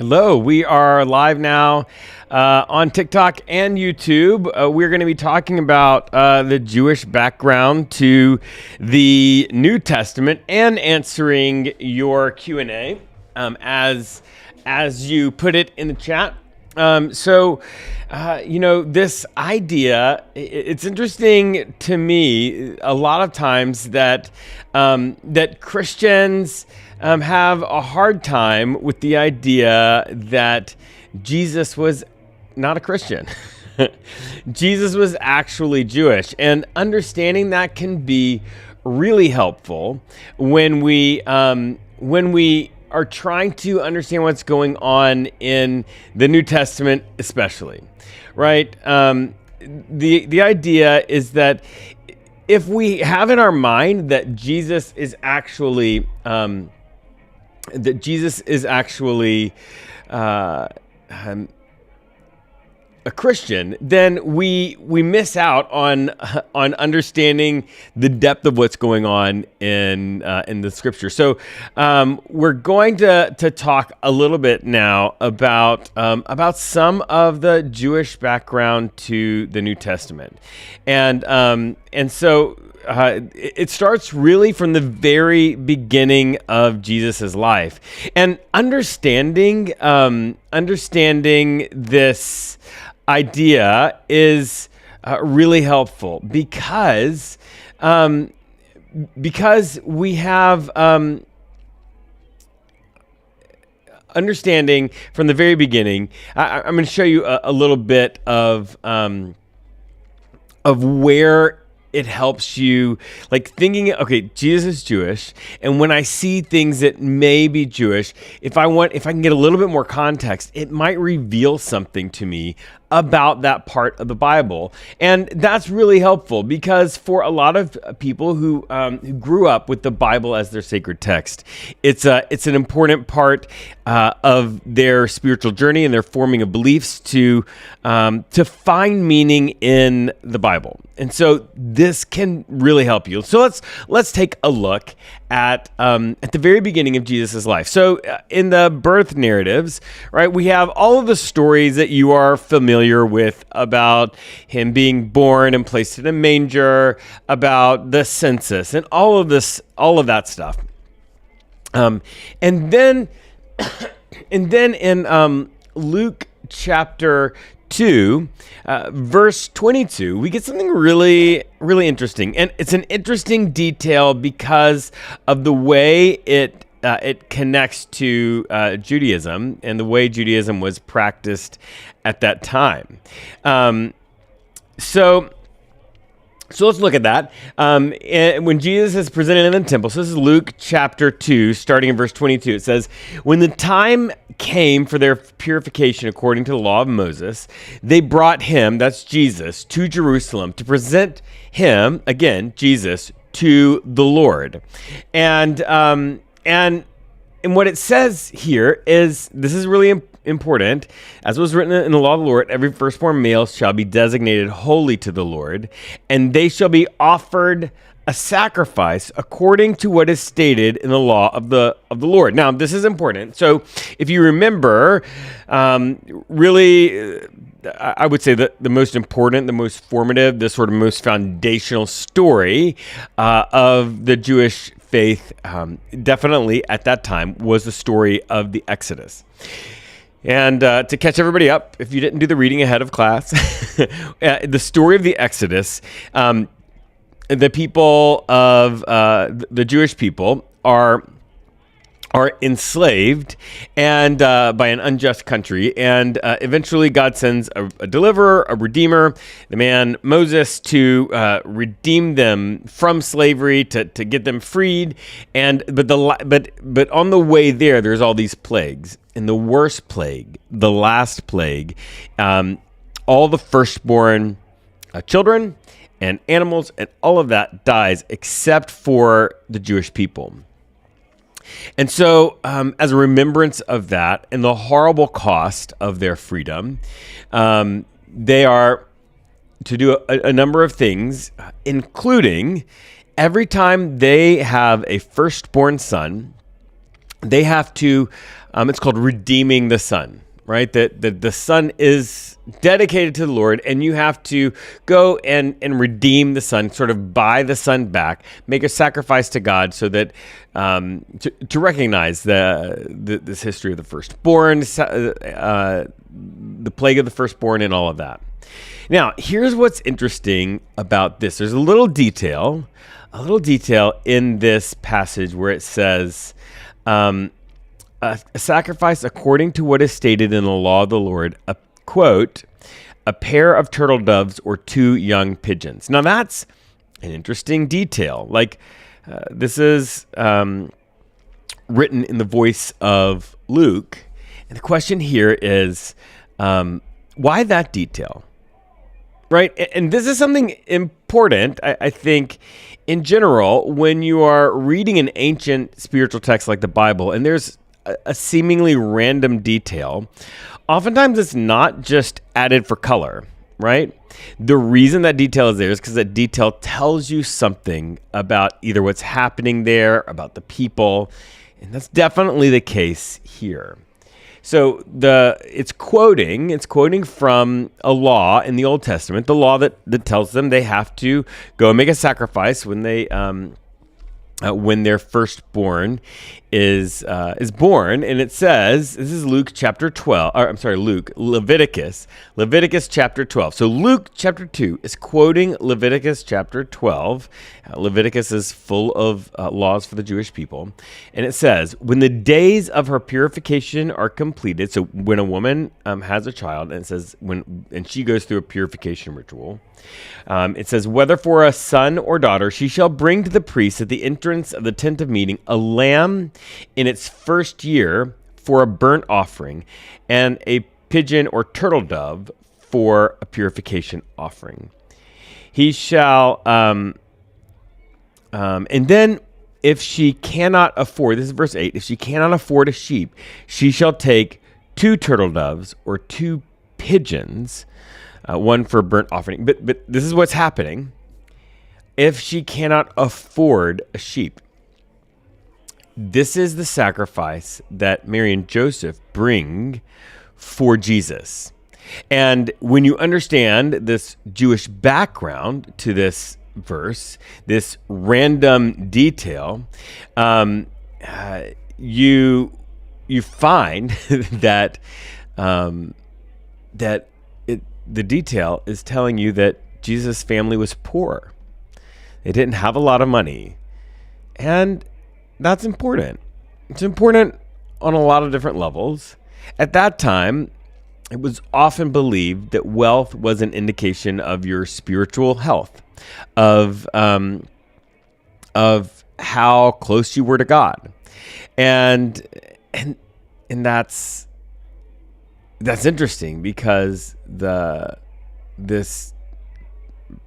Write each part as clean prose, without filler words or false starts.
Hello, we are live now on TikTok and YouTube. We're going to be talking about the Jewish background to the New Testament and answering your Q&A as you put it in the chat. This idea, it's interesting to me a lot of times that Christians have a hard time with the idea that Jesus was not a Christian. Jesus was actually Jewish, and understanding that can be really helpful when we are trying to understand what's going on in the New Testament, especially, right? The idea is that if we have in our mind that Jesus is actually a Christian, then we miss out on understanding the depth of what's going on in the Scripture. So we're going to talk a little bit now about some of the Jewish background to the New Testament, and so it starts really from the very beginning of Jesus's life, and understanding this idea is really helpful because we have understanding from the very beginning. I'm going to show you a little bit of where it helps you, like, thinking, okay, Jesus is Jewish, and when I see things that may be Jewish, if I can get a little bit more context, it might reveal something to me about that part of the Bible. And that's really helpful because for a lot of people who grew up with the Bible as their sacred text, it's an important part of their spiritual journey and their forming of beliefs to find meaning in the Bible. And so this can really help you. So let's take a look at the very beginning of Jesus' life. So in the birth narratives, right, we have all of the stories that you are familiar with about him being born and placed in a manger, about the census, and all of that stuff. And then in Luke chapter 2, verse 22, we get something really, really interesting. And it's an interesting detail because of the way it connects to Judaism and the way Judaism was practiced at that time. So let's look at that. And when Jesus is presented in the temple, so this is Luke chapter 2, starting in verse 22. It says, "When the time came for their purification according to the law of Moses, they brought him," that's Jesus, "to Jerusalem to present him," again, Jesus, "to the Lord." And what it says here is, this is really important. "As was written in the law of the Lord, every firstborn male shall be designated holy to the Lord, and they shall be offered a sacrifice according to what is stated in the law of the Lord." Now, this is important. So if you remember, really, I would say that the most important, the most formative, the sort of most foundational story of the Jewish faith, definitely at that time, was the story of the Exodus. And to catch everybody up, if you didn't do the reading ahead of class, the story of the Exodus, the people of the Jewish people are enslaved and by an unjust country, and eventually God sends a deliverer, a redeemer, the man Moses, to redeem them from slavery, to get them freed. But on the way there's all these plagues, and the worst plague, the last plague, all the firstborn children and animals and all of that dies except for the Jewish people. And so, as a remembrance of that and the horrible cost of their freedom, they are to do a number of things, including every time they have a firstborn son, they have to, it's called redeeming the son, right? That the son is dedicated to the Lord, and you have to go and redeem the son, sort of buy the son back, make a sacrifice to God, so that to recognize this history of the firstborn, the plague of the firstborn, and all of that. Now, here's what's interesting about this. There's a little detail in this passage where it says, a sacrifice according to what is stated in the law of the Lord, quote, a pair of turtle doves or 2 young pigeons. Now that's an interesting detail. This is written in the voice of Luke. And the question here is, why that detail? Right? And this is something important, I think, in general, when you are reading an ancient spiritual text like the Bible, and there's a seemingly random detail. Oftentimes it's not just added for color, right? The reason that detail is there is because that detail tells you something about either what's happening there, about the people, and that's definitely the case here. So it's quoting from a law in the Old Testament, the law that tells them they have to go and make a sacrifice when their firstborn is born. And it says, this is Leviticus chapter 12. So Luke chapter 2 is quoting Leviticus chapter 12. Leviticus is full of laws for the Jewish people. And it says, when the days of her purification are completed, so when a woman has a child, and it says and she goes through a purification ritual, it says, whether for a son or daughter, she shall bring to the priest at the entrance of the tent of meeting a lamb in its first year for a burnt offering, and a pigeon or turtle dove for a purification offering. He shall, and then if she cannot afford, this is verse 8, if she cannot afford a sheep, she shall take 2 turtle doves or 2 pigeons, one for burnt offering. But this is what's happening. If she cannot afford a sheep, this is the sacrifice that Mary and Joseph bring for Jesus. And when you understand this Jewish background to this verse, this random detail, you find that the detail is telling you that Jesus' family was poor. They didn't have a lot of money. And that's important. It's important on a lot of different levels. At that time, it was often believed that wealth was an indication of your spiritual health, of how close you were to God. And that's interesting, because this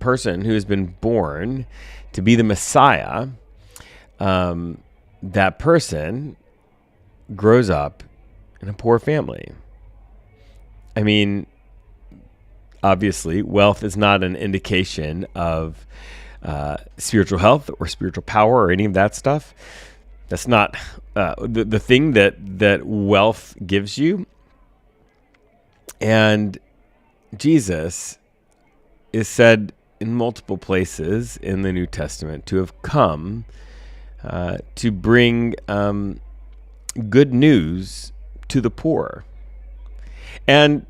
person who has been born to be the Messiah, that person grows up in a poor family. I mean, obviously, wealth is not an indication of spiritual health or spiritual power or any of that stuff. That's not the thing that wealth gives you. And Jesus is said in multiple places in the New Testament to have come to bring good news to the poor. And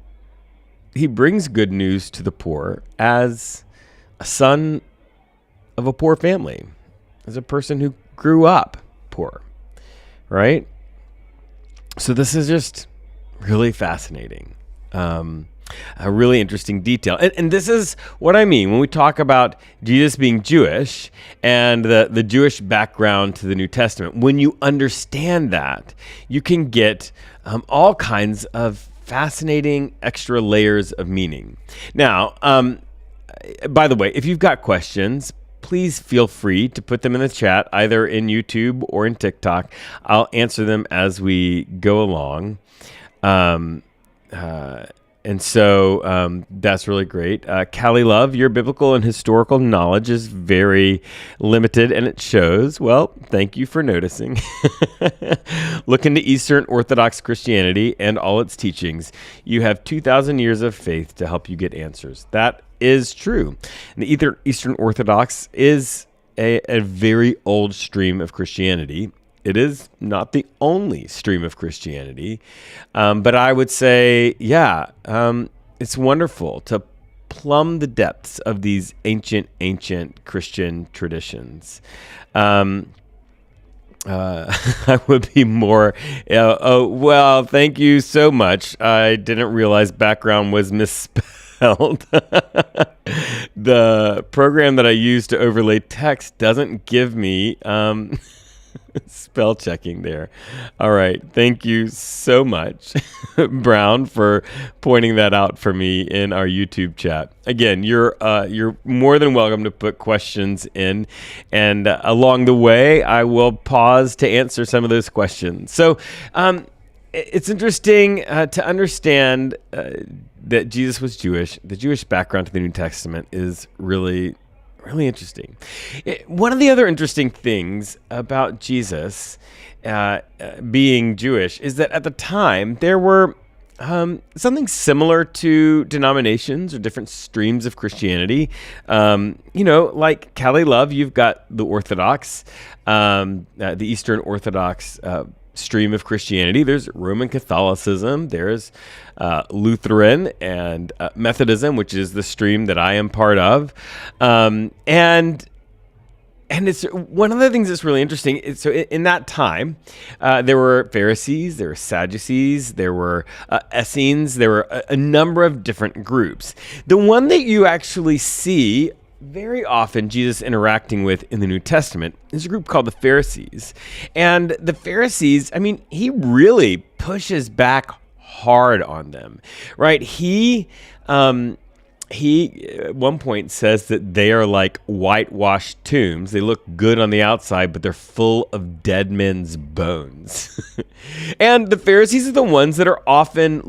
he brings good news to the poor as a son of a poor family, as a person who grew up poor, right? So this is just really fascinating. A really interesting detail. And this is what I mean when we talk about Jesus being Jewish and the Jewish background to the New Testament. When you understand that, you can get all kinds of fascinating extra layers of meaning. Now, by the way, if you've got questions, please feel free to put them in the chat, either in YouTube or in TikTok. I'll answer them as we go along. And so that's really great. Callie Love, your biblical and historical knowledge is very limited, and it shows. Well, thank you for noticing. Look into Eastern Orthodox Christianity and all its teachings. You have 2,000 years of faith to help you get answers. That is true. And the Eastern Orthodox is a very old stream of Christianity. It is not the only stream of Christianity, but I would say, it's wonderful to plumb the depths of these ancient Christian traditions. I would be more, thank you so much. I didn't realize background was misspelled. The program that I use to overlay text doesn't give me spell checking there. All right. Thank you so much, Brown, for pointing that out for me in our YouTube chat. Again, you're more than welcome to put questions in, and along the way, I will pause to answer some of those questions. So it's interesting to understand that Jesus was Jewish. The Jewish background to the New Testament is really interesting. One of the other interesting things about Jesus being Jewish is that at the time there were something similar to denominations or different streams of Christianity. Like Callie Love, you've got the Orthodox, the Eastern Orthodox stream of Christianity. There's Roman Catholicism. There's Lutheran and Methodism, which is the stream that I am part of. And it's one of the things that's really interesting. So in that time, there were Pharisees, there were Sadducees, there were Essenes, there were a number of different groups. The one that you actually see very often Jesus interacting with in the New Testament is a group called the Pharisees. And the Pharisees, he really pushes back hard on them, right? He at one point says that they are like whitewashed tombs. They look good on the outside, but they're full of dead men's bones. And the Pharisees are the ones that are often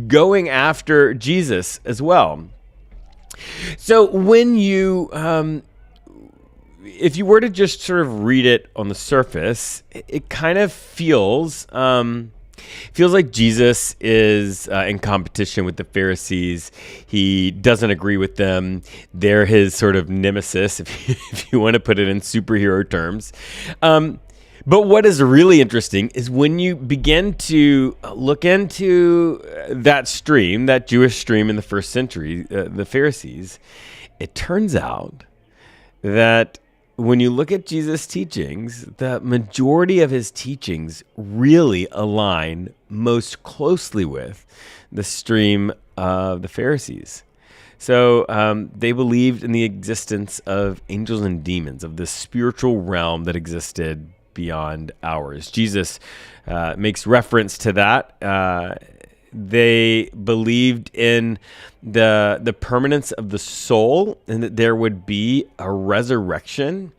going after Jesus as well. So when you, if you were to just sort of read it on the surface, it kind of feels like Jesus is in competition with the Pharisees. He doesn't agree with them. They're his sort of nemesis, if you want to put it in superhero terms. But what is really interesting is when you begin to look into that stream, that Jewish stream in the first century, the Pharisees, it turns out that when you look at Jesus' teachings, the majority of his teachings really align most closely with the stream of the Pharisees. So they believed in the existence of angels and demons, of this spiritual realm that existed beyond ours. Jesus makes reference to that. They believed in the permanence of the soul and that there would be a resurrection.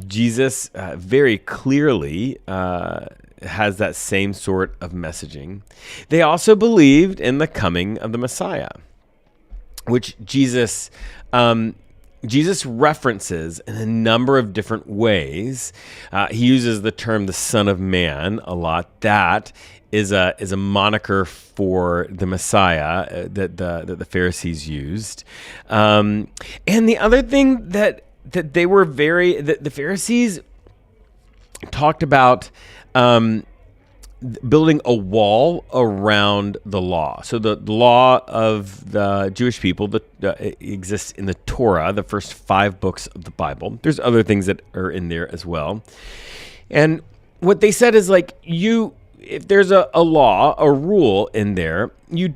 Jesus very clearly has that same sort of messaging. They also believed in the coming of the Messiah, which Jesus references in a number of different ways. He uses the term the Son of Man a lot. That is a moniker for the Messiah that the Pharisees used. And the other thing that they were the Pharisees talked about building a wall around the law. So the law of the Jewish people exists in the Torah, the first 5 books of the Bible. There's other things that are in there as well. And what they said is if there's a law, a rule in there, you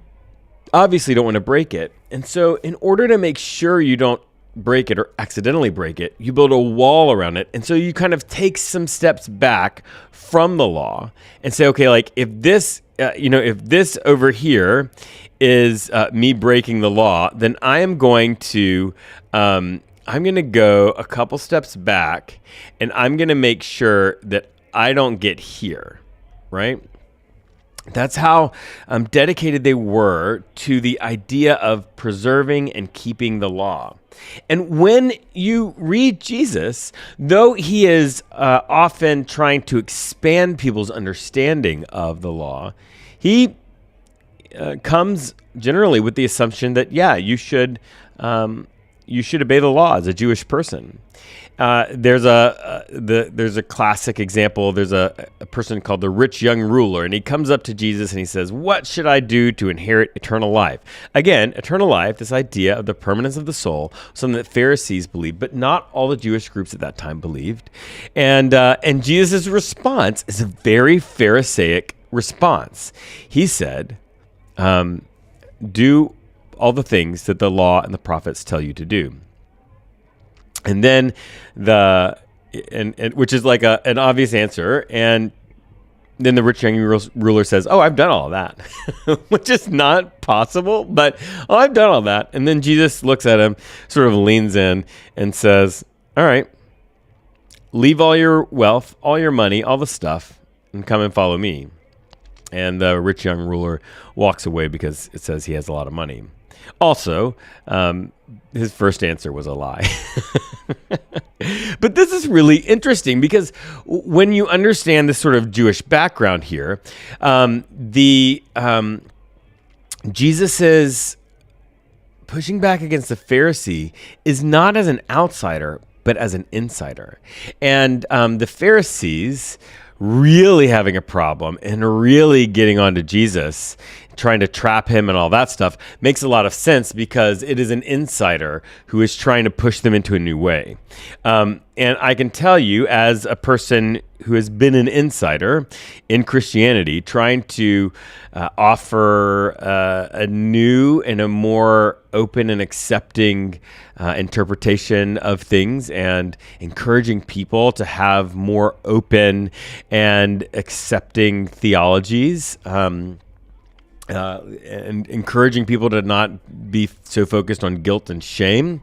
obviously don't want to break it. And so in order to make sure you don't break it or accidentally break it, you build a wall around it. And so you kind of take some steps back from the law and say, okay, like if this over here is me breaking the law, then I'm going to go a couple steps back and I'm going to make sure that I don't get here. Right? That's how dedicated they were to the idea of preserving and keeping the law. And when you read Jesus, though he is often trying to expand people's understanding of the law, he comes generally with the assumption that, yeah, you should obey the law as a Jewish person. There's a classic example. There's a person called the rich young ruler, and he comes up to Jesus and he says, "What should I do to inherit eternal life?" Again, eternal life, this idea of the permanence of the soul, something that Pharisees believed, but not all the Jewish groups at that time believed. And Jesus' response is a very Pharisaic response. He said, "Do all the things that the law and the prophets tell you to do." And then which is like an obvious answer. And then the rich young ruler says, "Oh, I've done all of that," which is not possible, but I've done all that. And then Jesus looks at him, sort of leans in and says, "All right, leave all your wealth, all your money, all the stuff, and come and follow me." And the rich young ruler walks away because it says he has a lot of money. Also, his first answer was a lie. But this is really interesting because when you understand this sort of Jewish background here, Jesus is pushing back against the Pharisee is not as an outsider, but as an insider. And the Pharisees really having a problem and really getting onto Jesus, trying to trap him and all that stuff makes a lot of sense because it is an insider who is trying to push them into a new way. And I can tell you, as a person who has been an insider in Christianity, trying to offer a new and a more open and accepting interpretation of things and encouraging people to have more open and accepting theologies, and encouraging people to not be so focused on guilt and shame.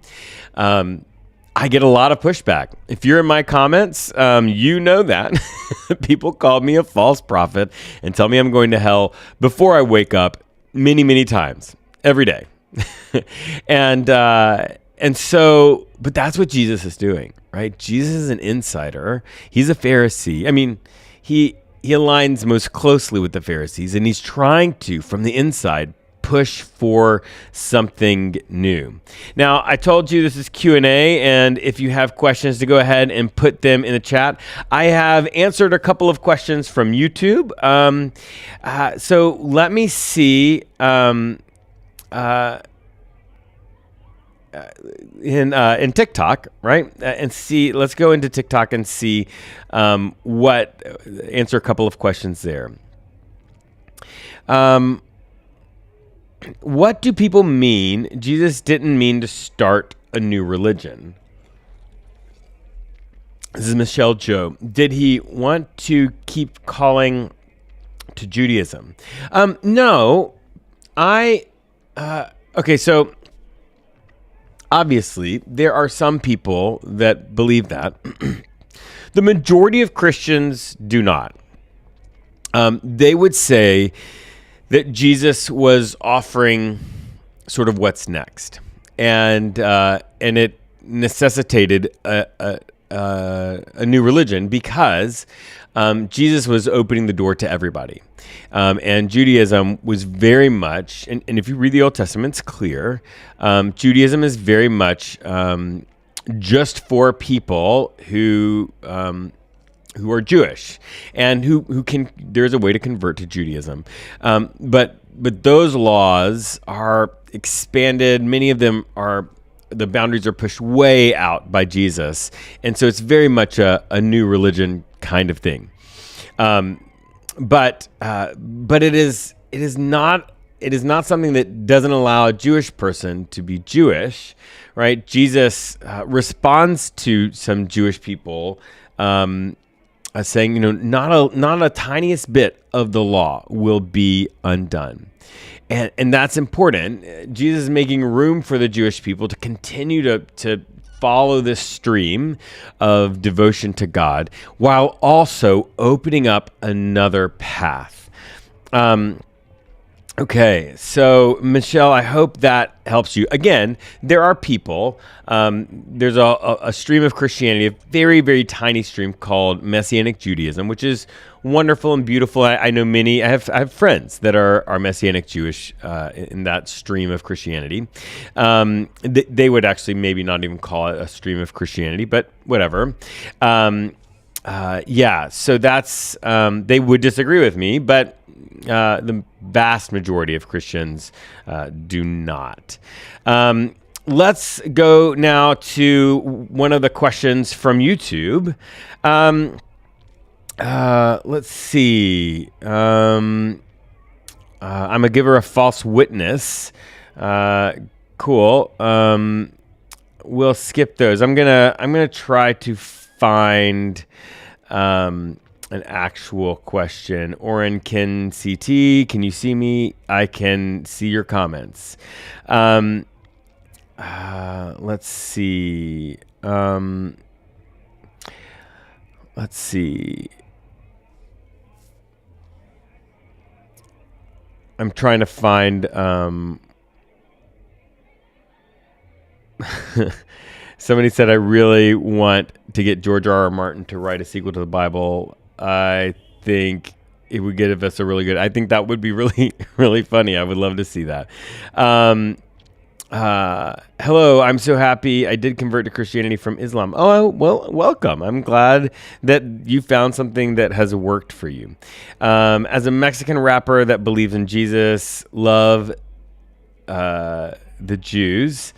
I get a lot of pushback. If you're in my comments, you know that. People call me a false prophet and tell me I'm going to hell before I wake up many, many times, every day. And so, but that's what Jesus is doing, right? Jesus is an insider. He's a Pharisee. I mean, he aligns most closely with the Pharisees, and he's trying to, from the inside, push for something new. Now, I told you this is Q&A, and if you have questions, to go ahead and put them in the chat. I have answered a couple of questions from YouTube. So let me see. In TikTok, right? And see, let's go into TikTok and see answer a couple of questions there. What do people mean Jesus didn't mean to start a new religion? This is Michelle Joe. Did he want to keep calling to Judaism? No. Okay, so obviously, there are some people that believe that. The majority of Christians do not. They would say that Jesus was offering sort of what's next, and it necessitated a new religion because Jesus was opening the door to everybody. And Judaism was very much, and if you read the Old Testament, it's clear, Judaism is very much just for people who are Jewish and who can. There's a way to convert to Judaism, but those laws are expanded. Many of them are. The boundaries are pushed way out by Jesus, and so it's very much a new religion kind of thing. But it is not something that doesn't allow a Jewish person to be Jewish, right? Jesus responds to some Jewish people saying, not a tiniest bit of the law will be undone. And that's important. Jesus is making room for the Jewish people to continue to follow this stream of devotion to God while also opening up another path. Okay, so Michelle, I hope that helps you. Again, there are people. There's a stream of Christianity, a very, very tiny stream called Messianic Judaism, which is wonderful and beautiful. I know many. I have friends that are Messianic Jewish in that stream of Christianity. They would actually maybe not even call it a stream of Christianity, but whatever. So that's they would disagree with me, but the vast majority of Christians do not. Let's go now to one of the questions from YouTube. Let's see. I'm a giver of false witness. Cool. We'll skip those. I'm gonna try to find an actual question. Oren can CT. Can you see me? I can see your comments. Let's see. Let's see. I'm trying to find. Somebody said, I really want to get George R.R. Martin to write a sequel to the Bible. I think it would give us a really good. I think that would be really, really funny. I would love to see that. Hello, I'm so happy I did convert to Christianity from Islam. Oh, well, welcome. I'm glad that you found something that has worked for you. As a Mexican rapper that believes in Jesus, love the Jews.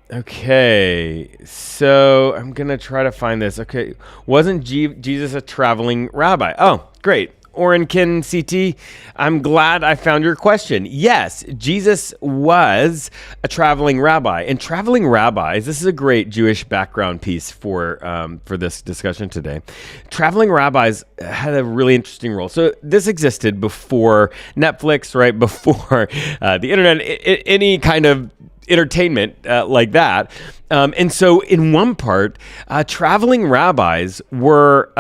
Okay, so I'm going to try to find this. Okay, wasn't Jesus a traveling rabbi? Oh, great. Orenkin CT, I'm glad I found your question. Yes, Jesus was a traveling rabbi. And traveling rabbis, this is a great Jewish background piece for this discussion today. Traveling rabbis had a really interesting role. So this existed before Netflix, right? Before the internet, any kind of entertainment like that. And so in one part, traveling rabbis were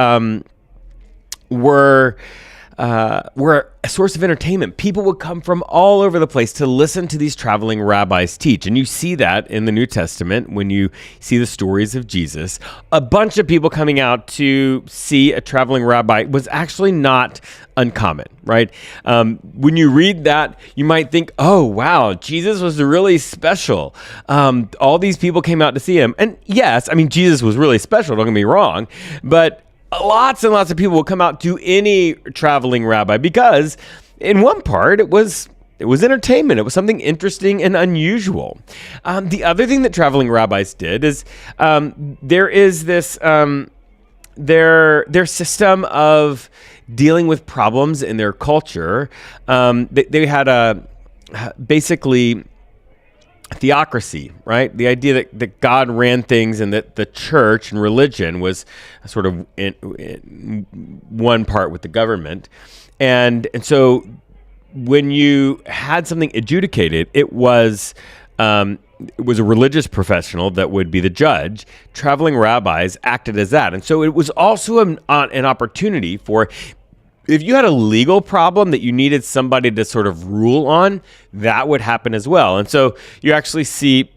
a source of entertainment. People would come from all over the place to listen to these traveling rabbis teach. And you see that in the New Testament when you see the stories of Jesus. A bunch of people coming out to see a traveling rabbi was actually not uncommon, right? When you read that, you might think, oh, wow, Jesus was really special. All these people came out to see him. And yes, I mean, Jesus was really special, don't get me wrong, but lots and lots of people will come out to any traveling rabbi because in one part it was entertainment. It was something interesting and unusual. The other thing that traveling rabbis did is there is this their system of dealing with problems in their culture. They had basically theocracy, right? The idea that God ran things and that the church and religion was sort of in one part with the government. And so when you had something adjudicated, it was a religious professional that would be the judge. Traveling rabbis acted as that. And so it was also an opportunity for, if you had a legal problem that you needed somebody to sort of rule on, that would happen as well. And so you actually see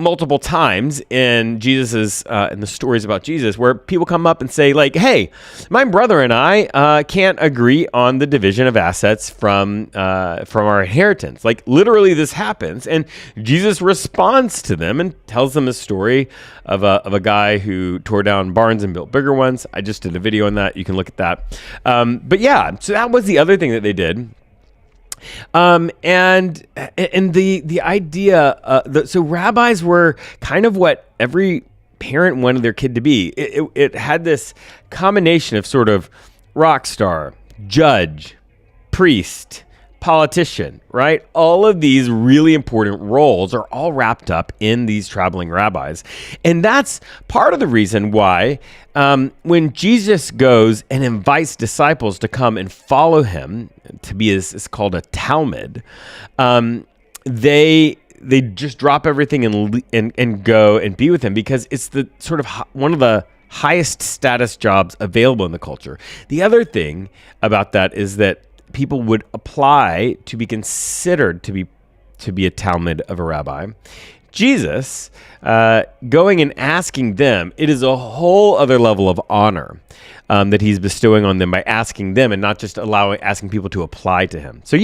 multiple times in Jesus's in the stories about Jesus where people come up and say like, hey, my brother and I can't agree on the division of assets from our inheritance. Like literally this happens, and Jesus responds to them and tells them a story of a guy who tore down barns and built bigger ones. I just did a video on that. You can look at that. But yeah, so that was the other thing that they did. And the idea, so rabbis were kind of what every parent wanted their kid to be. It had this combination of sort of rock star, judge, priest, politician, right? All of these really important roles are all wrapped up in these traveling rabbis. And that's part of the reason why when Jesus goes and invites disciples to come and follow him, to be it's called a Talmud, they just drop everything and go and be with him, because it's the sort of one of the highest status jobs available in the culture. The other thing about that is that people would apply to be considered to be a Talmud of a rabbi. Jesus, going and asking them, it is a whole other level of honor that he's bestowing on them by asking them and not just asking people to apply to him. So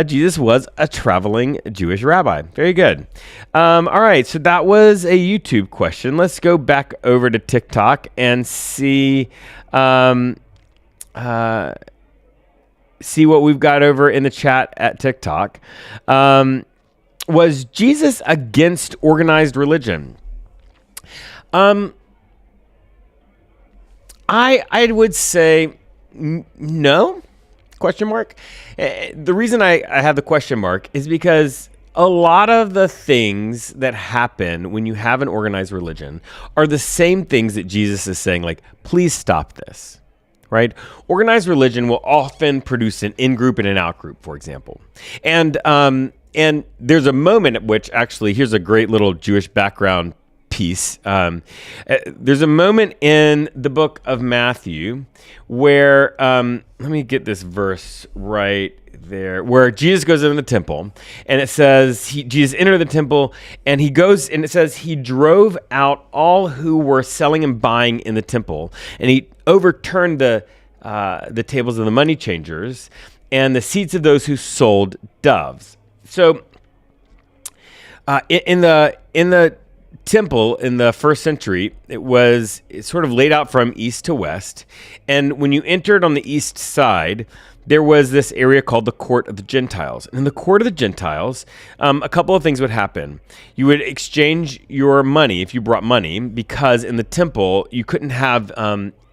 Jesus was a traveling Jewish rabbi. Very good. All right, so that was a YouTube question. Let's go back over to TikTok and see what we've got over in the chat at TikTok. Was Jesus against organized religion? I would say no, question mark. The reason I have the question mark is because a lot of the things that happen when you have an organized religion are the same things that Jesus is saying, like, please stop this. Right? Organized religion will often produce an in-group and an out-group, for example. And there's a moment at which, actually, here's a great little Jewish background piece. There's a moment in the book of Matthew where, let me get this verse right there, where Jesus goes into the temple, and it says, Jesus entered the temple, and he goes, and it says, he drove out all who were selling and buying in the temple, and he overturned the tables of the money changers and the seats of those who sold doves. So, in the temple in the first century, it's sort of laid out from east to west, and when you entered on the east side, there was this area called the Court of the Gentiles. And in the Court of the Gentiles, a couple of things would happen. You would exchange your money if you brought money, because in the temple, you couldn't have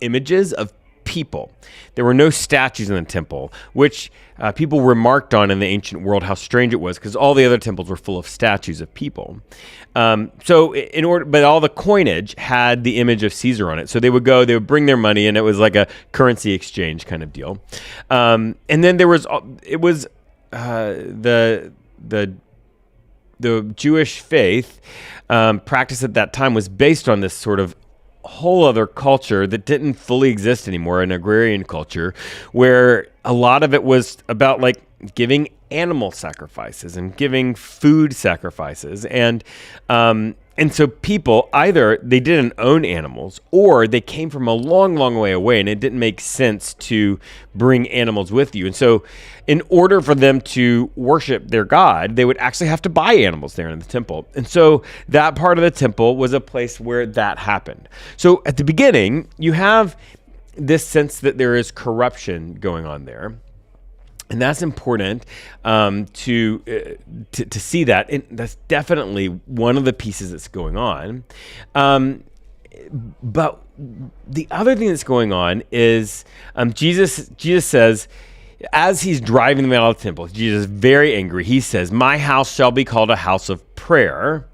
images of people. There were no statues in the temple, which people remarked on in the ancient world how strange it was, because all the other temples were full of statues of people. But all the coinage had the image of Caesar on it. So they would bring their money, and it was like a currency exchange kind of deal. And then the Jewish faith practice at that time was based on this sort of whole other culture that didn't fully exist anymore, an agrarian culture, where a lot of it was about like giving animal sacrifices and giving food sacrifices. And so people, either they didn't own animals, or they came from a long, long way away, and it didn't make sense to bring animals with you. And so in order for them to worship their God, they would actually have to buy animals there in the temple. And so that part of the temple was a place where that happened. So at the beginning, you have this sense that there is corruption going on there. And that's important to see that. And that's definitely one of the pieces that's going on. But the other thing that's going on is Jesus says, as he's driving them out of the temple, Jesus is very angry. He says, "My house shall be called a house of prayer,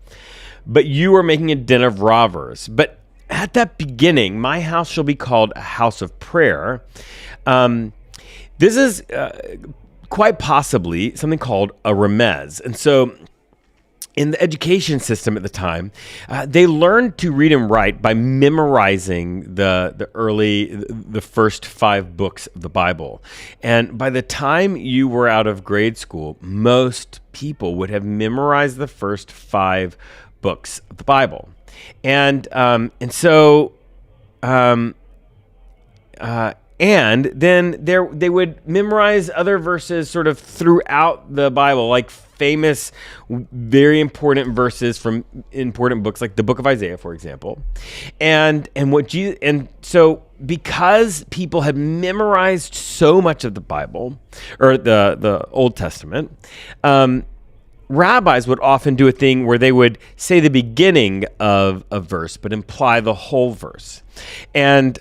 but you are making a den of robbers." But at that beginning, "My house shall be called a house of prayer." This is quite possibly something called a remez. And so in the education system at the time, they learned to read and write by memorizing the first 5 books of the Bible. And by the time you were out of grade school, most people would have memorized the first 5 books of the Bible. And then they would memorize other verses sort of throughout the Bible, like famous, very important verses from important books, like the book of Isaiah, for example. And so because people had memorized so much of the Bible, or the Old Testament, rabbis would often do a thing where they would say the beginning of a verse, but imply the whole verse. And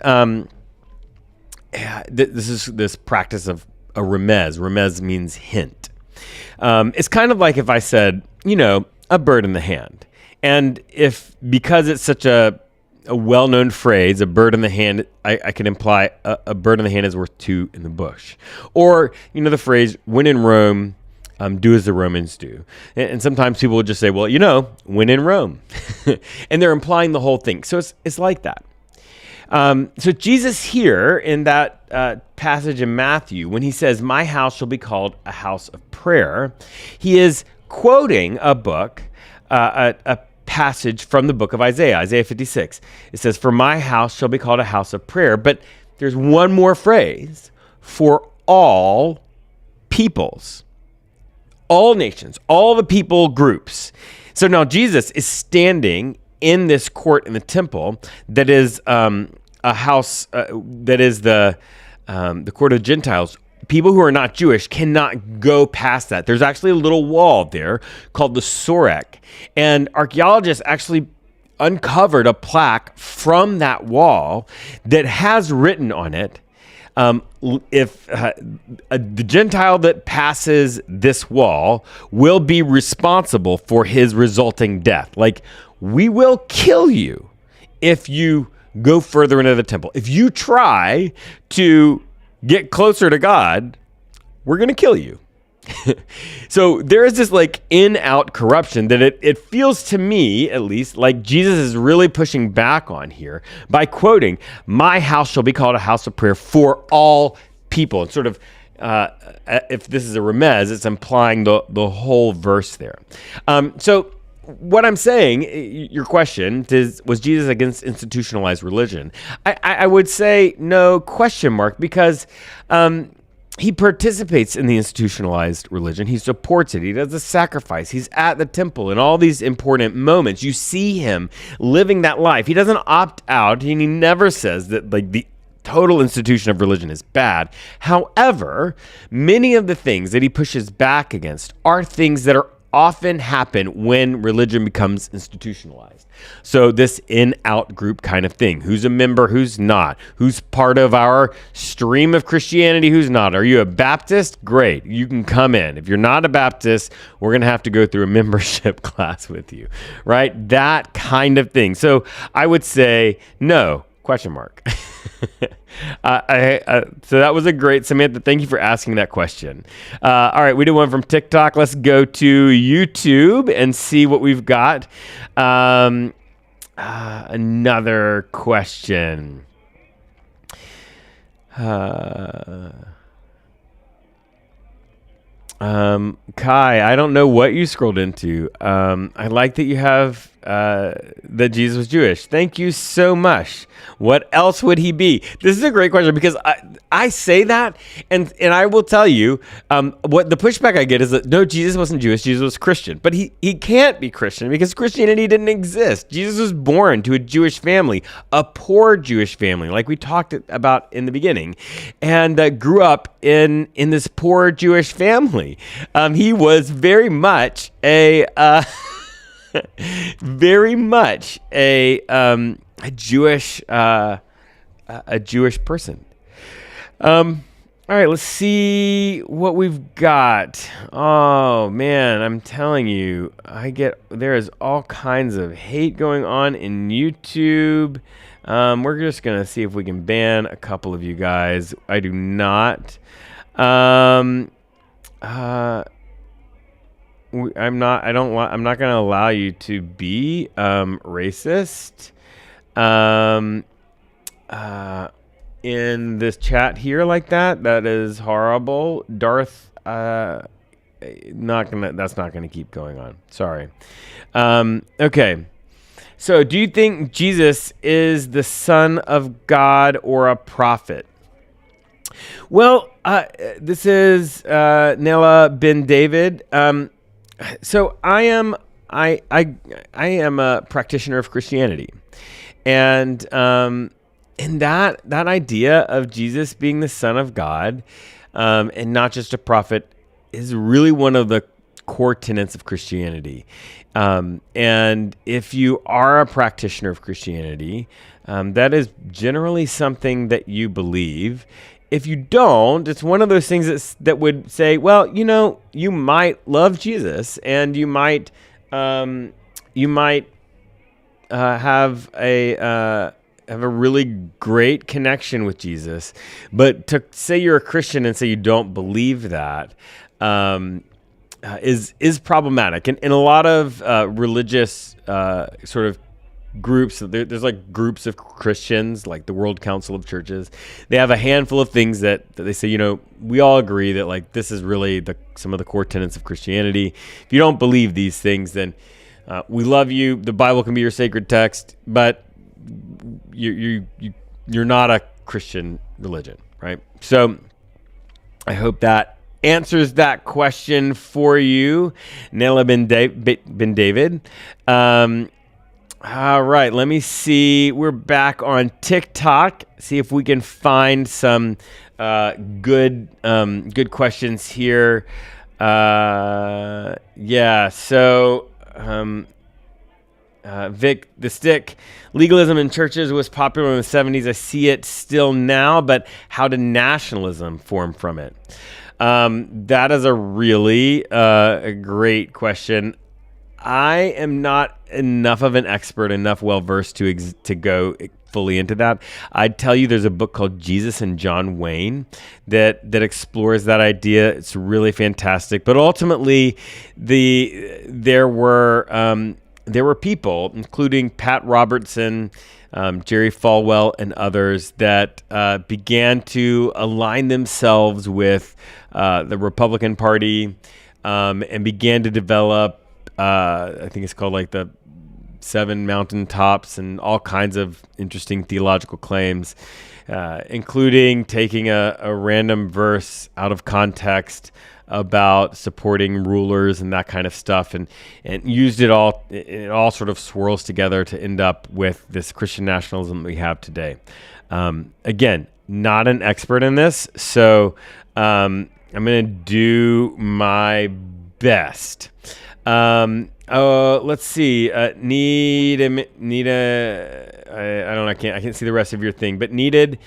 this is this practice of a remez. Remez means hint. It's kind of like if I said, a bird in the hand. And because it's such a well-known phrase, a bird in the hand, I can imply a bird in the hand is worth 2 in the bush. Or, the phrase, when in Rome, do as the Romans do. And sometimes people will just say, well, when in Rome. And they're implying the whole thing. So it's like that. So Jesus here in that passage in Matthew, when he says, "My house shall be called a house of prayer," he is quoting a book, a passage from the book of Isaiah, Isaiah 56. It says, "For my house shall be called a house of prayer." But there's one more phrase, "for all peoples," all nations, all the people groups. So now Jesus is standing in this court in the temple that is a house that is the court of Gentiles. People who are not Jewish cannot go past that. There's actually a little wall there called the Sorek, and archaeologists actually uncovered a plaque from that wall that has written on it, if the Gentile that passes this wall will be responsible for his resulting death. Like, we will kill you if you go further into the temple. If you try to get closer to God, we're going to kill you. So there is this like in-out corruption that it feels to me, at least, like Jesus is really pushing back on here by quoting, "My house shall be called a house of prayer for all people." And sort of, if this is a remez, it's implying the whole verse there. So what I'm saying, your question is, was Jesus against institutionalized religion? I would say no, question mark, because he participates in the institutionalized religion. He supports it. He does the sacrifice. He's at the temple in all these important moments. You see him living that life. He doesn't opt out, and he never says that like the total institution of religion is bad. However, many of the things that he pushes back against are things that are often happen when religion becomes institutionalized. So this in-out group kind of thing. Who's a member, who's not? Who's part of our stream of Christianity, who's not? Are you a Baptist? Great, you can come in. If you're not a Baptist, we're going to have to go through a membership class with you, right? That kind of thing. So I would say no, question mark. So that was a great, Samantha, thank you for asking that question. All right, we did one from TikTok. Let's go to YouTube and see what we've got. Another question. Kai, I don't know what you scrolled into. I like that you have that Jesus was Jewish. Thank you so much. What else would he be? This is a great question because I say that, and I will tell you what the pushback I get is that no, Jesus wasn't Jewish. Jesus was Christian, but he can't be Christian because Christianity didn't exist. Jesus was born to a Jewish family, a poor Jewish family, like we talked about in the beginning, and grew up in this poor Jewish family. He was very much a Jewish person. All right, let's see what we've got. Oh man, I'm telling you, there is all kinds of hate going on in YouTube. We're just gonna see if we can ban a couple of you guys. I do not. I'm not going to allow you to be racist in this chat here like that. That is horrible. Darth, that's not going to keep going on. Sorry. Okay. So, do you think Jesus is the Son of God or a prophet? Well, this is Nella Ben David. So I am a practitioner of Christianity, and that idea of Jesus being the Son of God and not just a prophet is really one of the core tenets of Christianity. And if you are a practitioner of Christianity, that is generally something that you believe. If you don't, it's one of those things that would say, well, you might love Jesus and you might have a really great connection with Jesus, but to say you're a Christian and say you don't believe that is problematic. And a lot of religious sort of groups. There's like groups of Christians, like the World Council of Churches. They have a handful of things that they say, we all agree that like this is really some of the core tenets of Christianity. If you don't believe these things, then we love you. The Bible can be your sacred text, but you're not a Christian religion, right? So I hope that answers that question for you, Nela bin David. All right, let me see. We're back on TikTok. See if we can find some good questions here. So Vic the Stick, legalism in churches was popular in the 70s. I see it still now, but how did nationalism form from it? That is a really a great question. I am not enough of an expert, enough well-versed to go fully into that. I'd tell you there's a book called Jesus and John Wayne that explores that idea. It's really fantastic. But ultimately, there were people, including Pat Robertson, Jerry Falwell, and others that began to align themselves with the Republican Party and began to develop, I think it's called like the Seven Mountaintops and all kinds of interesting theological claims, including taking a random verse out of context about supporting rulers and that kind of stuff, and used it all. It all sort of swirls together to end up with this Christian nationalism that we have today. Again, not an expert in this, so I'm going to do my best. Let's see. Nita, I don't know. I can't see the rest of your thing, but needed.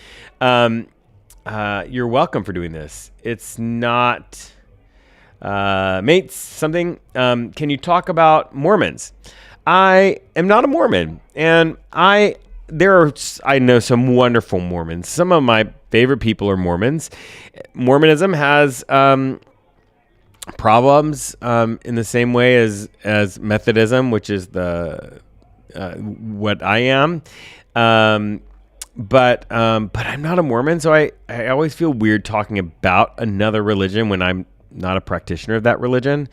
You're welcome for doing this. It's not, mates, something. Can you talk about Mormons? I am not a Mormon, and I know some wonderful Mormons. Some of my favorite people are Mormons. Mormonism has, problems in the same way as Methodism, which is what I am, but I'm not a Mormon, so I always feel weird talking about another religion when I'm not a practitioner of that religion.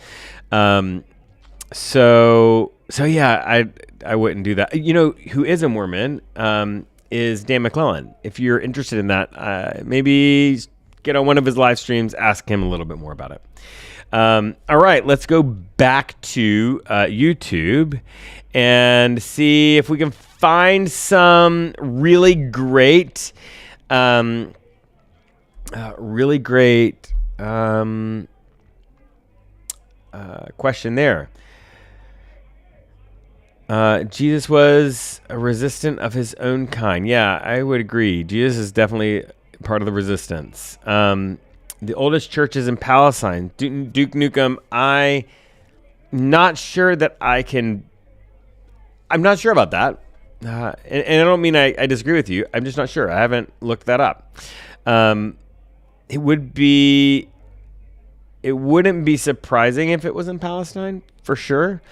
So yeah, I wouldn't do that. Who is a Mormon is Dan McClellan. If you're interested in that, maybe get on one of his live streams, ask him a little bit more about it. All right, let's go back to YouTube and see if we can find some really great question there. Jesus was a resistant of his own kind. Yeah, I would agree. Jesus is definitely part of the resistance. The oldest churches in Palestine. Duke Nukem, I'm not sure about that. And I don't mean I disagree with you. I'm just not sure. I haven't looked that up. It wouldn't be surprising if it was in Palestine, for sure.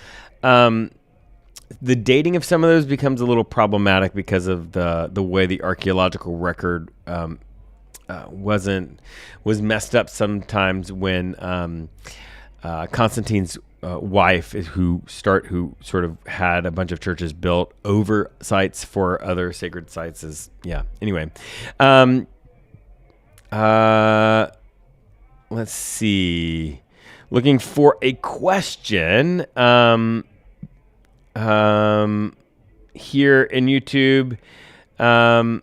The dating of some of those becomes a little problematic because of the way the archaeological record was messed up sometimes when Constantine's wife, who sort of had a bunch of churches built over sites for other sacred sites, anyway. Let's see. Looking for a question here in YouTube. I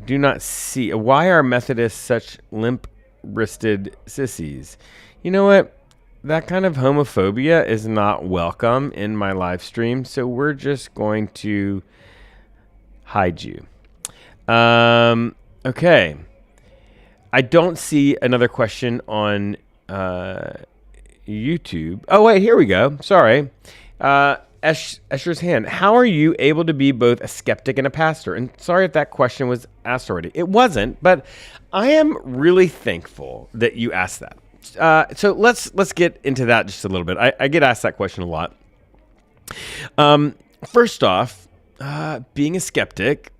do not see. Why are Methodists such limp-wristed sissies? You know what? That kind of homophobia is not welcome in my live stream, so we're just going to hide you. Okay. I don't see another question on YouTube. Oh, wait, here we go. Sorry. Escher's hand. How are you able to be both a skeptic and a pastor? And sorry if that question was asked already. It wasn't, but I am really thankful that you asked that. So let's get into that just a little bit. I get asked that question a lot. First off, being a skeptic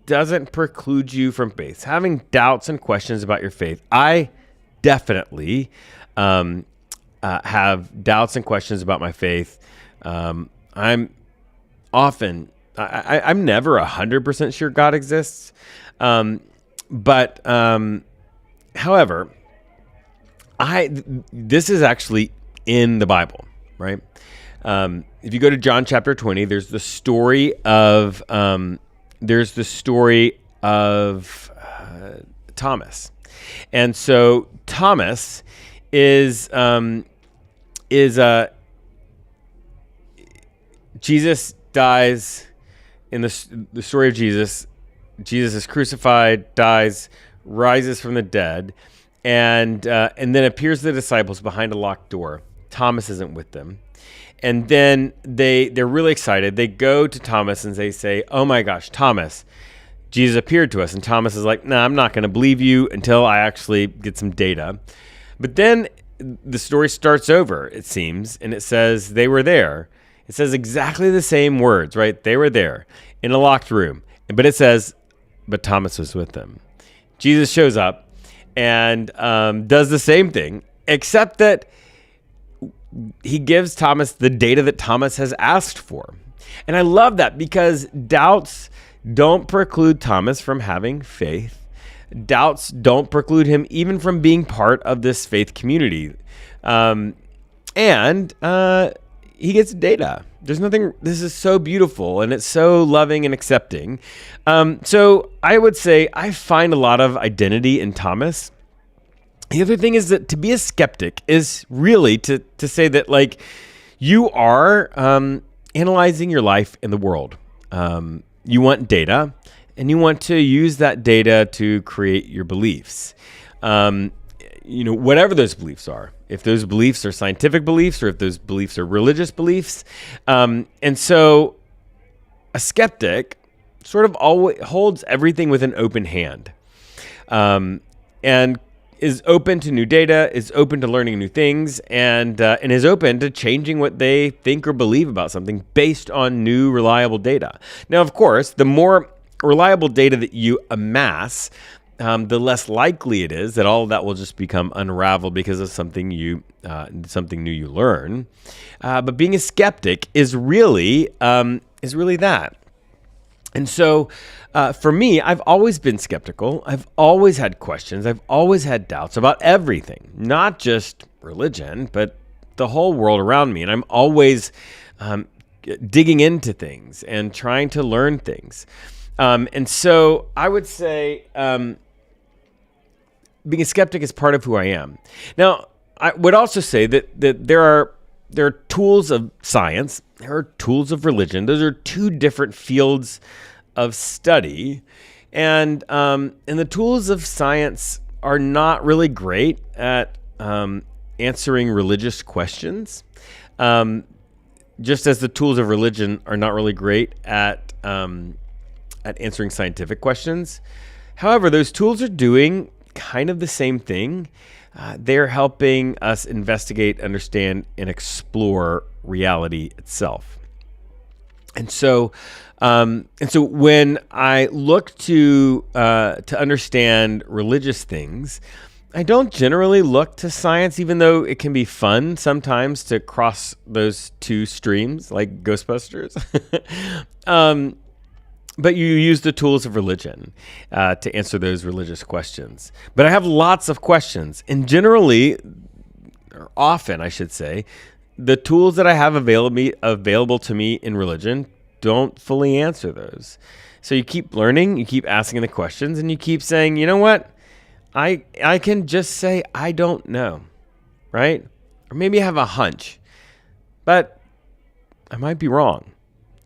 doesn't preclude you from faith. Having doubts and questions about your faith. I definitely have doubts and questions about my faith. I'm never 100% sure God exists. But however, this is actually in the Bible, right? If you go to John chapter 20, there's the story of Thomas, and so Thomas is Jesus dies in the story of Jesus. Jesus is crucified, dies, rises from the dead, and then appears to the disciples behind a locked door. Thomas isn't with them. And then they're really excited. They go to Thomas and they say, "Oh my gosh, Thomas, Jesus appeared to us." And Thomas is like, "Nah, I'm not going to believe you until I actually get some data." But then the story starts over, it seems, and it says they were there. It says exactly the same words, right? They were there in a locked room. But it says, but Thomas was with them. Jesus shows up and does the same thing, except that he gives Thomas the data that Thomas has asked for. And I love that because doubts don't preclude Thomas from having faith. Doubts don't preclude him even from being part of this faith community. And he gets data. There's nothing, this is so beautiful and it's so loving and accepting. So I would say I find a lot of identity in Thomas. The other thing is that to be a skeptic is really to say that, like, you are analyzing your life in the world. You want data, and you want to use that data to create your beliefs. Whatever those beliefs are. If those beliefs are scientific beliefs or if those beliefs are religious beliefs. And so a skeptic sort of always holds everything with an open hand. And is open to new data, is open to learning new things, and is open to changing what they think or believe about something based on new, reliable data. Now, of course, the more reliable data that you amass, the less likely it is that all of that will just become unraveled because of something new you learn. But being a skeptic is really that. And so for me, I've always been skeptical. I've always had questions. I've always had doubts about everything, not just religion, but the whole world around me. And I'm always digging into things and trying to learn things. And so I would say being a skeptic is part of who I am. Now, I would also say that there are tools of science, there are tools of religion. Those are two different fields of study, and the tools of science are not really great at answering religious questions, just as the tools of religion are not really great at answering scientific questions. However, those tools are doing kind of the same thing. They're helping us investigate, understand, and explore reality itself. And so when I look to understand religious things, I don't generally look to science, even though it can be fun sometimes to cross those two streams, like Ghostbusters. But you use the tools of religion to answer those religious questions. But I have lots of questions, and generally, or often, I should say, the tools that I have available to me in religion don't fully answer those. So you keep learning, you keep asking the questions, and you keep saying, you know what? I can just say I don't know, right? Or maybe I have a hunch, but I might be wrong.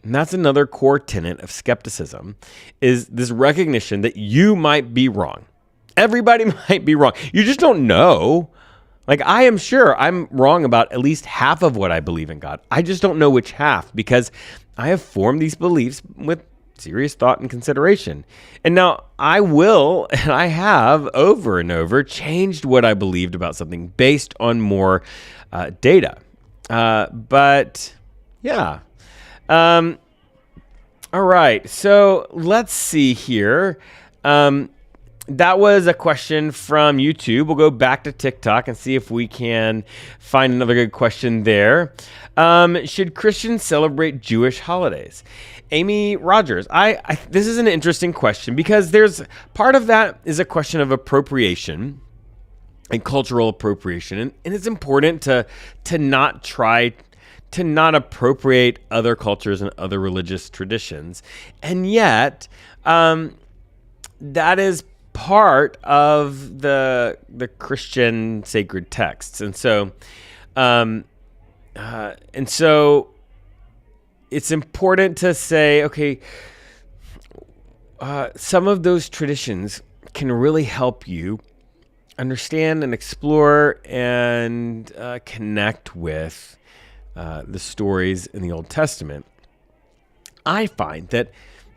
And that's another core tenet of skepticism, is this recognition that you might be wrong. Everybody might be wrong. You just don't know. Like, I am sure I'm wrong about at least half of what I believe in God. I just don't know which half, because I have formed these beliefs with serious thought and consideration. And now I will, and I have over and over changed what I believed about something based on more data. But yeah. All right. So let's see here. That was a question from YouTube. We'll go back to TikTok and see if we can find another good question there. Should Christians celebrate Jewish holidays? Amy Rogers, this is an interesting question because there's part of that is a question of appropriation and cultural appropriation. And it's important to not try to not appropriate other cultures and other religious traditions. And yet, that is part of the Christian sacred texts. And so it's important to say, okay, some of those traditions can really help you understand and explore and connect with the stories in the Old Testament. I find that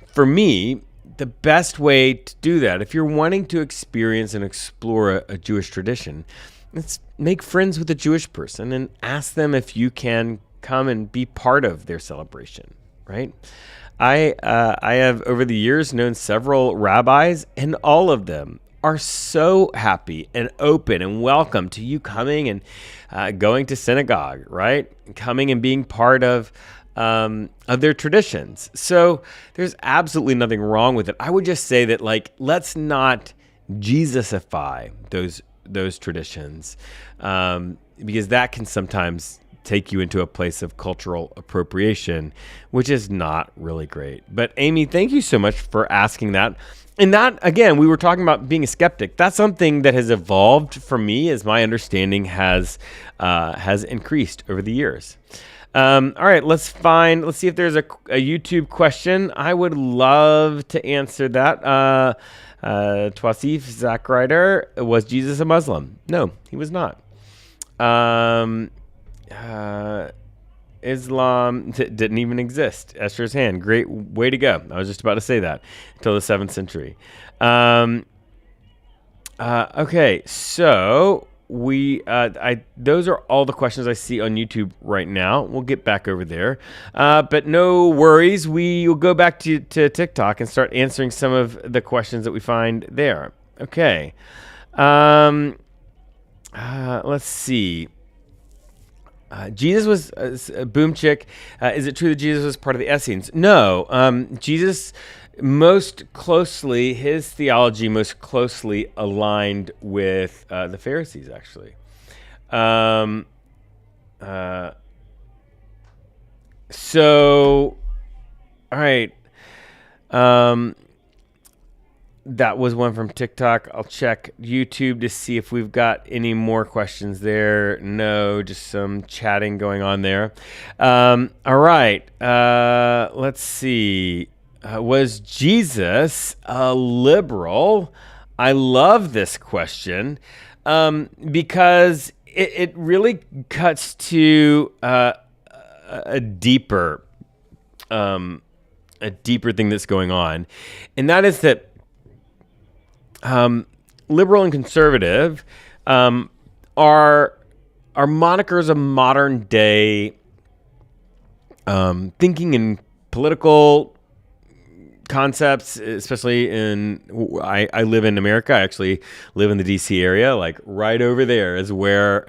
for me, the best way to do that, if you're wanting to experience and explore a Jewish tradition, let's make friends with a Jewish person and ask them if you can come and be part of their celebration, right? I have over the years known several rabbis, and all of them are so happy and open and welcome to you coming and going to synagogue, right? Coming and being part of their traditions. So there's absolutely nothing wrong with it. I would just say that, like, let's not Jesusify those traditions, because that can sometimes take you into a place of cultural appropriation, which is not really great. But Amy, thank you so much for asking that. And that, again, we were talking about being a skeptic. That's something that has evolved for me as my understanding has increased over the years. All right, let's see if there's a YouTube question. I would love to answer that. Twasif Zachrider, was Jesus a Muslim? No, he was not. Islam didn't even exist. Esther's hand. Great way to go. I was just about to say that until the 7th century. Okay, so those are all the questions I see on YouTube right now. We'll get back over there. But no worries. We will go back to TikTok and start answering some of the questions that we find there. Okay. Let's see. Jesus was Boom Chick. Is it true that Jesus was part of the Essenes? No. Jesus his theology most closely aligned with the Pharisees, actually. So, all right. That was one from TikTok. I'll check YouTube to see if we've got any more questions there. No, just some chatting going on there. All right. Let's see. Was Jesus a liberal? I love this question because it really cuts to a deeper thing that's going on, and that is that liberal and conservative are monikers of modern day thinking in political concepts, especially I live in America. I actually live in the DC area, like right over there is where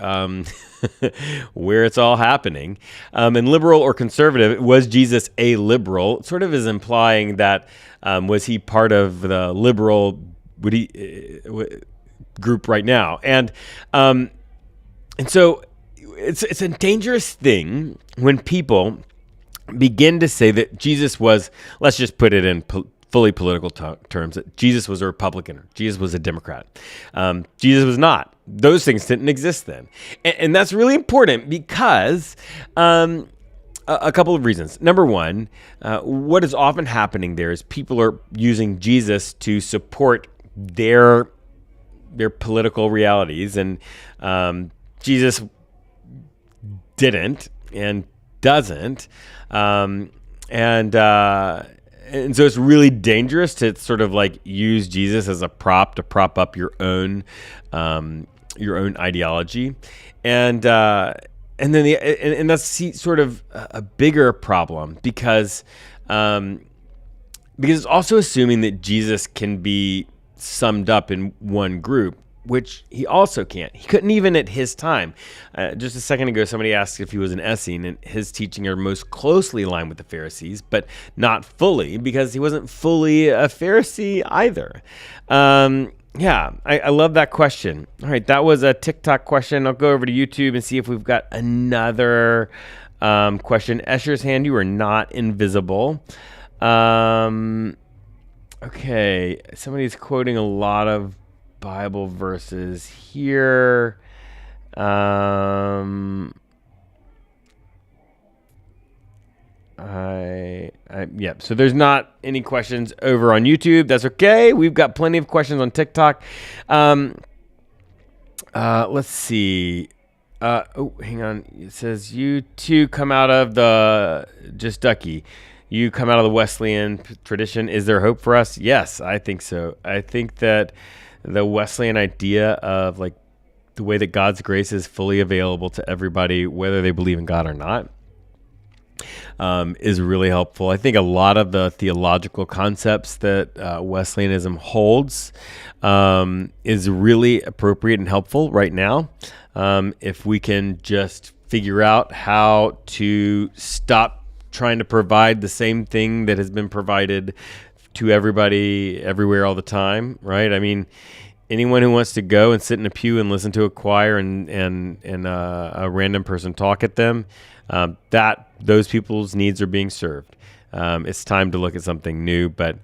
where it's all happening. And liberal or conservative, was Jesus a liberal? It sort of is implying that was he part of the liberal group right now? And so it's a dangerous thing when people begin to say that Jesus was, let's just put it in fully political terms, that Jesus was a Republican, or Jesus was a Democrat. Jesus was not. Those things didn't exist then. And that's really important because a couple of reasons. Number one, what is often happening there is people are using Jesus to support their political realities, and Jesus didn't and doesn't, and and so it's really dangerous to sort of like use Jesus as a prop to prop up your own ideology, and then and that's sort of a bigger problem because it's also assuming that Jesus can be summed up in one group, which he also can't. He couldn't even at his time. Just a second ago, somebody asked if he was an Essene, and his teaching are most closely aligned with the Pharisees, but not fully, because he wasn't fully a Pharisee either. Yeah, I love that question. All right, that was a TikTok question. I'll go over to YouTube and see if we've got another question. Escher's hand, you are not invisible. Okay, somebody's quoting a lot of Bible verses here. Yeah, so there's not any questions over on YouTube. That's okay. We've got plenty of questions on TikTok. Let's see. Hang on. It says, you two come out of the, just Ducky. You come out of the Wesleyan tradition. Is there hope for us? Yes, I think so. I think that the Wesleyan idea of like the way that God's grace is fully available to everybody, whether they believe in God or not, is really helpful. I think a lot of the theological concepts that Wesleyanism holds is really appropriate and helpful right now. If we can just figure out how to stop trying to provide the same thing that has been provided to everybody everywhere all the time, right? I mean, anyone who wants to go and sit in a pew and listen to a choir and a random person talk at them, that those people's needs are being served. It's time to look at something new, but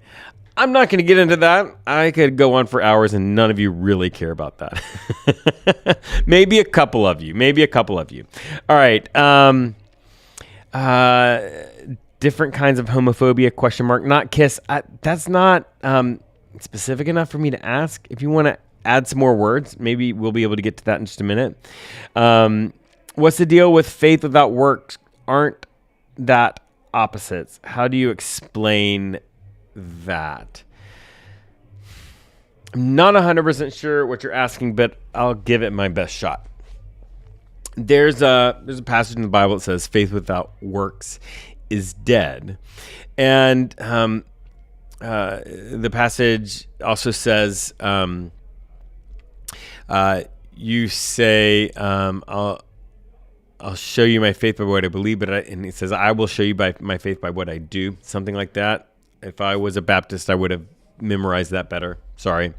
I'm not going to get into that. I could go on for hours and none of you really care about that. Maybe a couple of you. All right. Different kinds of homophobia, ? Not kiss. That's not specific enough for me to ask. If you want to add some more words, maybe we'll be able to get to that in just a minute. What's the deal with faith without works? Aren't that opposites? How do you explain that? I'm not 100% sure what you're asking, but I'll give it my best shot. There's a passage in the Bible that says faith without works is dead. And the passage also says, you say, I'll show you my faith by what I believe, and it says, I will show you by my faith by what I do, something like that. If I was a Baptist, I would have memorized that better. Sorry.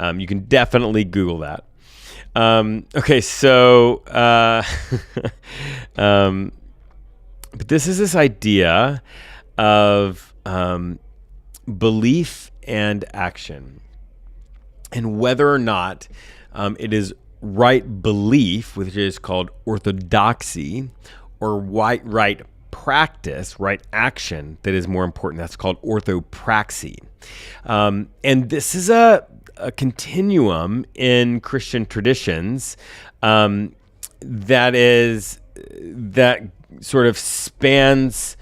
You can definitely Google that. Okay, so, but this is this idea of belief and action, and whether or not it is right belief, which is called orthodoxy, or right practice, right action that is more important. That's called orthopraxy. And this is a continuum in Christian traditions that sort of spans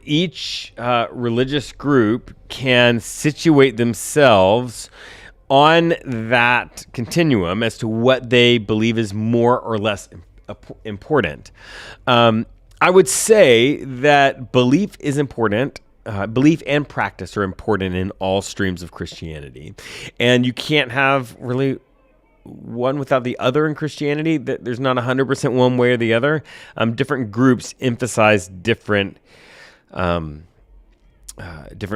each religious group can situate themselves on that continuum as to what they believe is more or less important. I would say that belief is important. Belief and practice are important in all streams of Christianity. And you can't have really one without the other in Christianity. There's not 100% one way or the other. Different groups emphasize different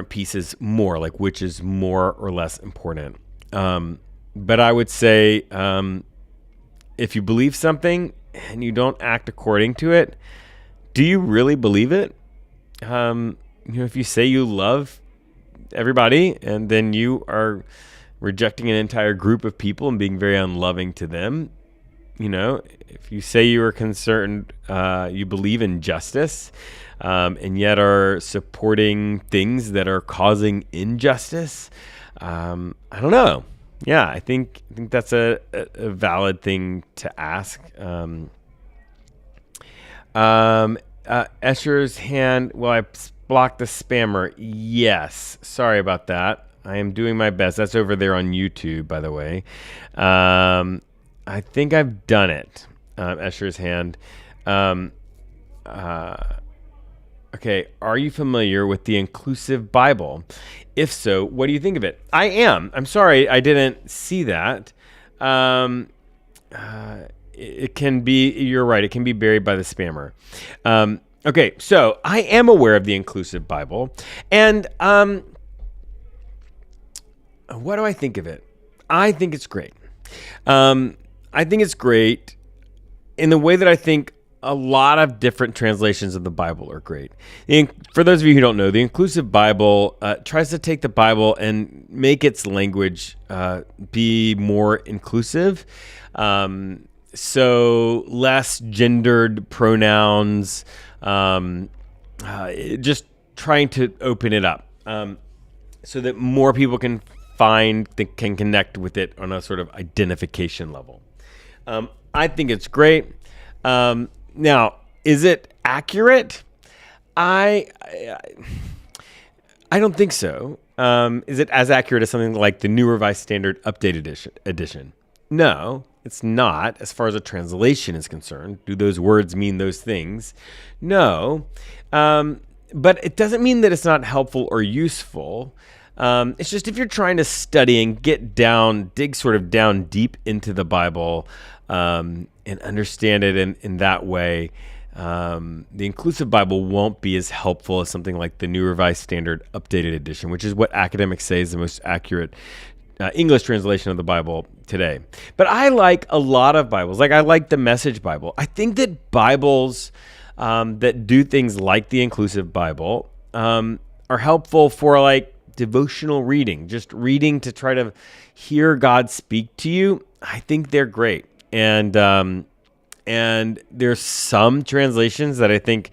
pieces more, like which is more or less important. But I would say if you believe something and you don't act according to it, do you really believe it? If you say you love everybody and then you are rejecting an entire group of people and being very unloving to them, if you say you are concerned, you believe in justice, and yet are supporting things that are causing injustice, I don't know. Yeah, I think that's a valid thing to ask. Escher's hand, well, I block the spammer. Yes. Sorry about that. I am doing my best. That's over there on YouTube, by the way. I think I've done it. Escher's hand. Um, uh, okay. Are you familiar with the inclusive Bible? If so, what do you think of it? I am. I'm sorry I didn't see that. It can be, you're right, it can be buried by the spammer. Okay, so I am aware of the inclusive Bible. And what do I think of it? I think it's great. I think it's great in the way that I think a lot of different translations of the Bible are great. For those of you who don't know, the inclusive Bible tries to take the Bible and make its language be more inclusive. So less gendered pronouns, just trying to open it up so that more people can can connect with it on a sort of identification level. I think it's great. Now, is it accurate? I don't think so. Is it as accurate as something like the New Revised Standard Updated Edition? No, it's not, as far as a translation is concerned. Do those words mean those things? No. But it doesn't mean that it's not helpful or useful. It's just if you're trying to study and dig sort of down deep into the Bible and understand it in that way, the inclusive Bible won't be as helpful as something like the New Revised Standard Updated Edition, which is what academics say is the most accurate English translation of the Bible today. But I like a lot of Bibles. Like I like the Message Bible. I think that Bibles that do things like the inclusive Bible are helpful for like devotional reading, just reading to try to hear God speak to you. I think they're great. And there's some translations that I think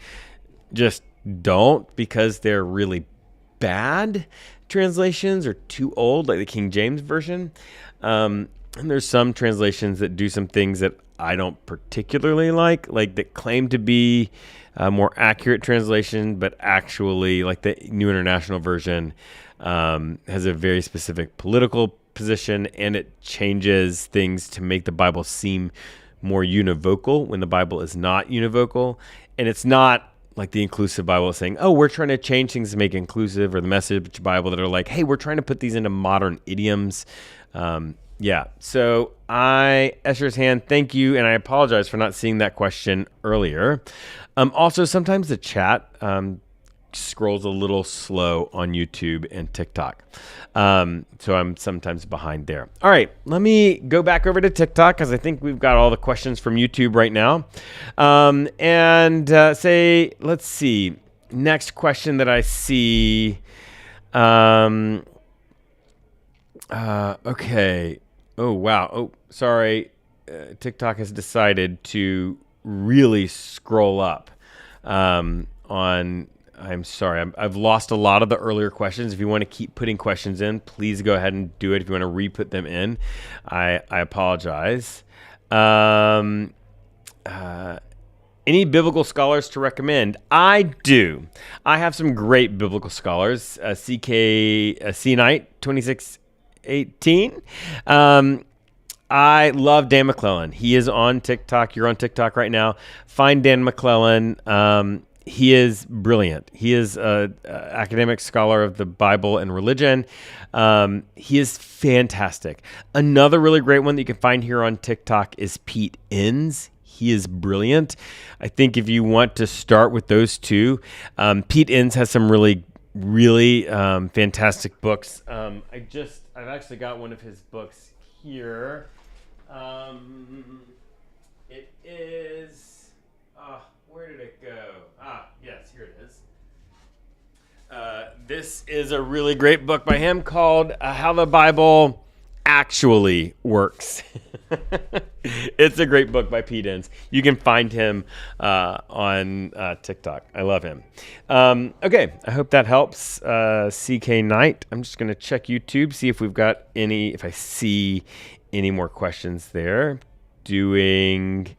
just don't, because they're really bad translations or too old, like the King James Version. And there's some translations that do some things that I don't particularly like that claim to be a more accurate translation, but actually, like the New International Version, has a very specific political position, and it changes things to make the Bible seem more univocal when the Bible is not univocal. And it's not like the inclusive Bible saying, oh, we're trying to change things to make it inclusive, or the Message Bible that are like, hey, we're trying to put these into modern idioms. Yeah. So Escher's hand, thank you. And I apologize for not seeing that question earlier. Also, sometimes the chat scrolls a little slow on YouTube and TikTok. So I'm sometimes behind there. All right, let me go back over to TikTok because I think we've got all the questions from YouTube right now. Let's see, next question that I see. Okay. Oh, wow. Oh, sorry. TikTok has decided to really scroll up I'm sorry. I've lost a lot of the earlier questions. If you want to keep putting questions in, please go ahead and do it. If you want to re-put them in, I apologize. Any biblical scholars to recommend? I do. I have some great biblical scholars. C Knight 2618. I love Dan McClellan. He is on TikTok. You're on TikTok right now. Find Dan McClellan. He is brilliant. He is an academic scholar of the Bible and religion. He is fantastic. Another really great one that you can find here on TikTok is Pete Enns. He is brilliant. I think if you want to start with those two, Pete Enns has some really fantastic books. I've actually got one of his books here. It is, where did it go? Yes, here it is. This is a really great book by him called How the Bible Actually Works. It's a great book by Pete Enns. You can find him on TikTok. I love him. Okay, I hope that helps. CK Knight. I'm just going to check YouTube, see if if I see any more questions there. Doing...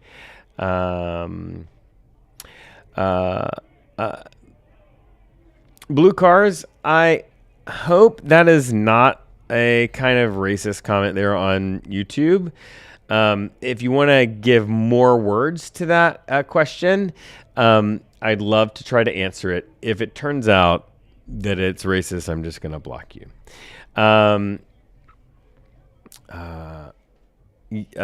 Blue cars, I hope that is not a kind of racist comment there on YouTube. If you want to give more words to that question, I'd love to try to answer it. If it turns out that it's racist, I'm just going to block you.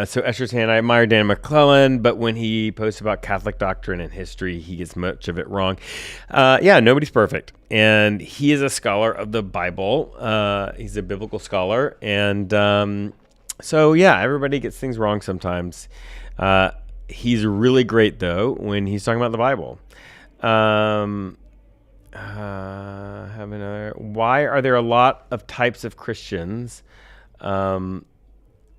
So Escher's hand, I admire Dan McClellan, but when he posts about Catholic doctrine and history, he gets much of it wrong. Yeah, nobody's perfect. And he is a scholar of the Bible. He's a biblical scholar. And so, yeah, everybody gets things wrong sometimes. He's really great, though, when he's talking about the Bible. Have another. Why are there a lot of types of Christians?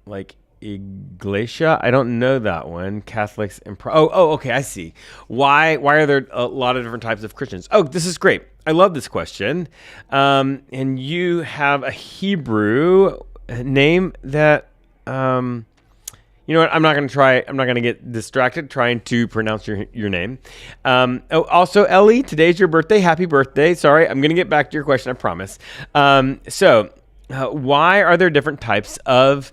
Like Iglesia, I don't know that one. Catholics and okay, I see. Why are there a lot of different types of Christians? Oh, this is great. I love this question. And you have a Hebrew name that you know what? I'm not going to get distracted trying to pronounce your name. Also, Ellie, today's your birthday. Happy birthday. Sorry, I'm going to get back to your question, I promise. Why are there different types of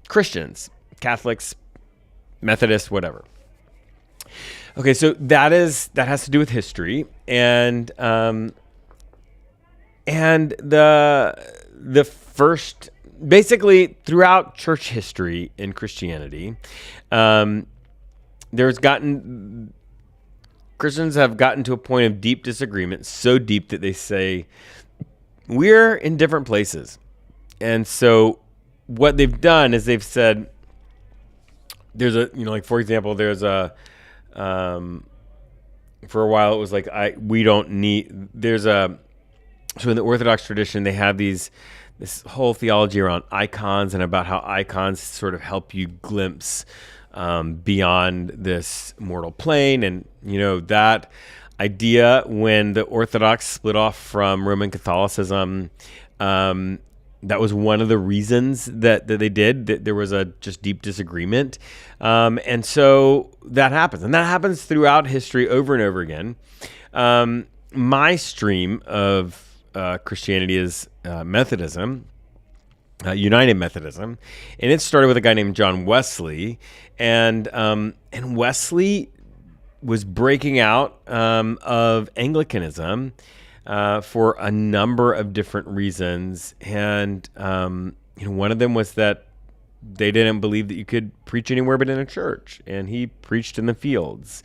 Christians, Catholics, Methodists, whatever? Okay, so that has to do with history, and the first, basically throughout church history in Christianity, Christians have gotten to a point of deep disagreement, so deep that they say we're in different places. And so what they've done is they've said there's a, like, for example, there's a, for a while it was like, so in the Orthodox tradition, they have this whole theology around icons and about how icons sort of help you glimpse beyond this mortal plane. And, that idea, when the Orthodox split off from Roman Catholicism, that was one of the reasons that they did, that there was a just deep disagreement. And so that happens. And that happens throughout history over and over again. My stream of Christianity is Methodism, United Methodism. And it started with a guy named John Wesley. And Wesley was breaking out of Anglicanism for a number of different reasons. And one of them was that they didn't believe that you could preach anywhere but in a church. And he preached in the fields.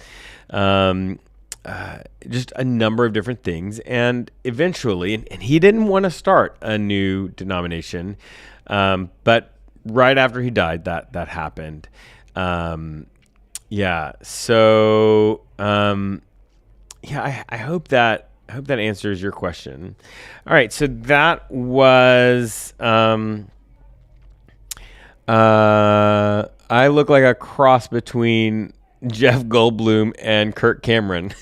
Just a number of different things. And eventually, and he didn't want to start a new denomination, but right after he died, that happened. Yeah. So, I hope that answers your question. All right. So that was, I look like a cross between Jeff Goldblum and Kirk Cameron.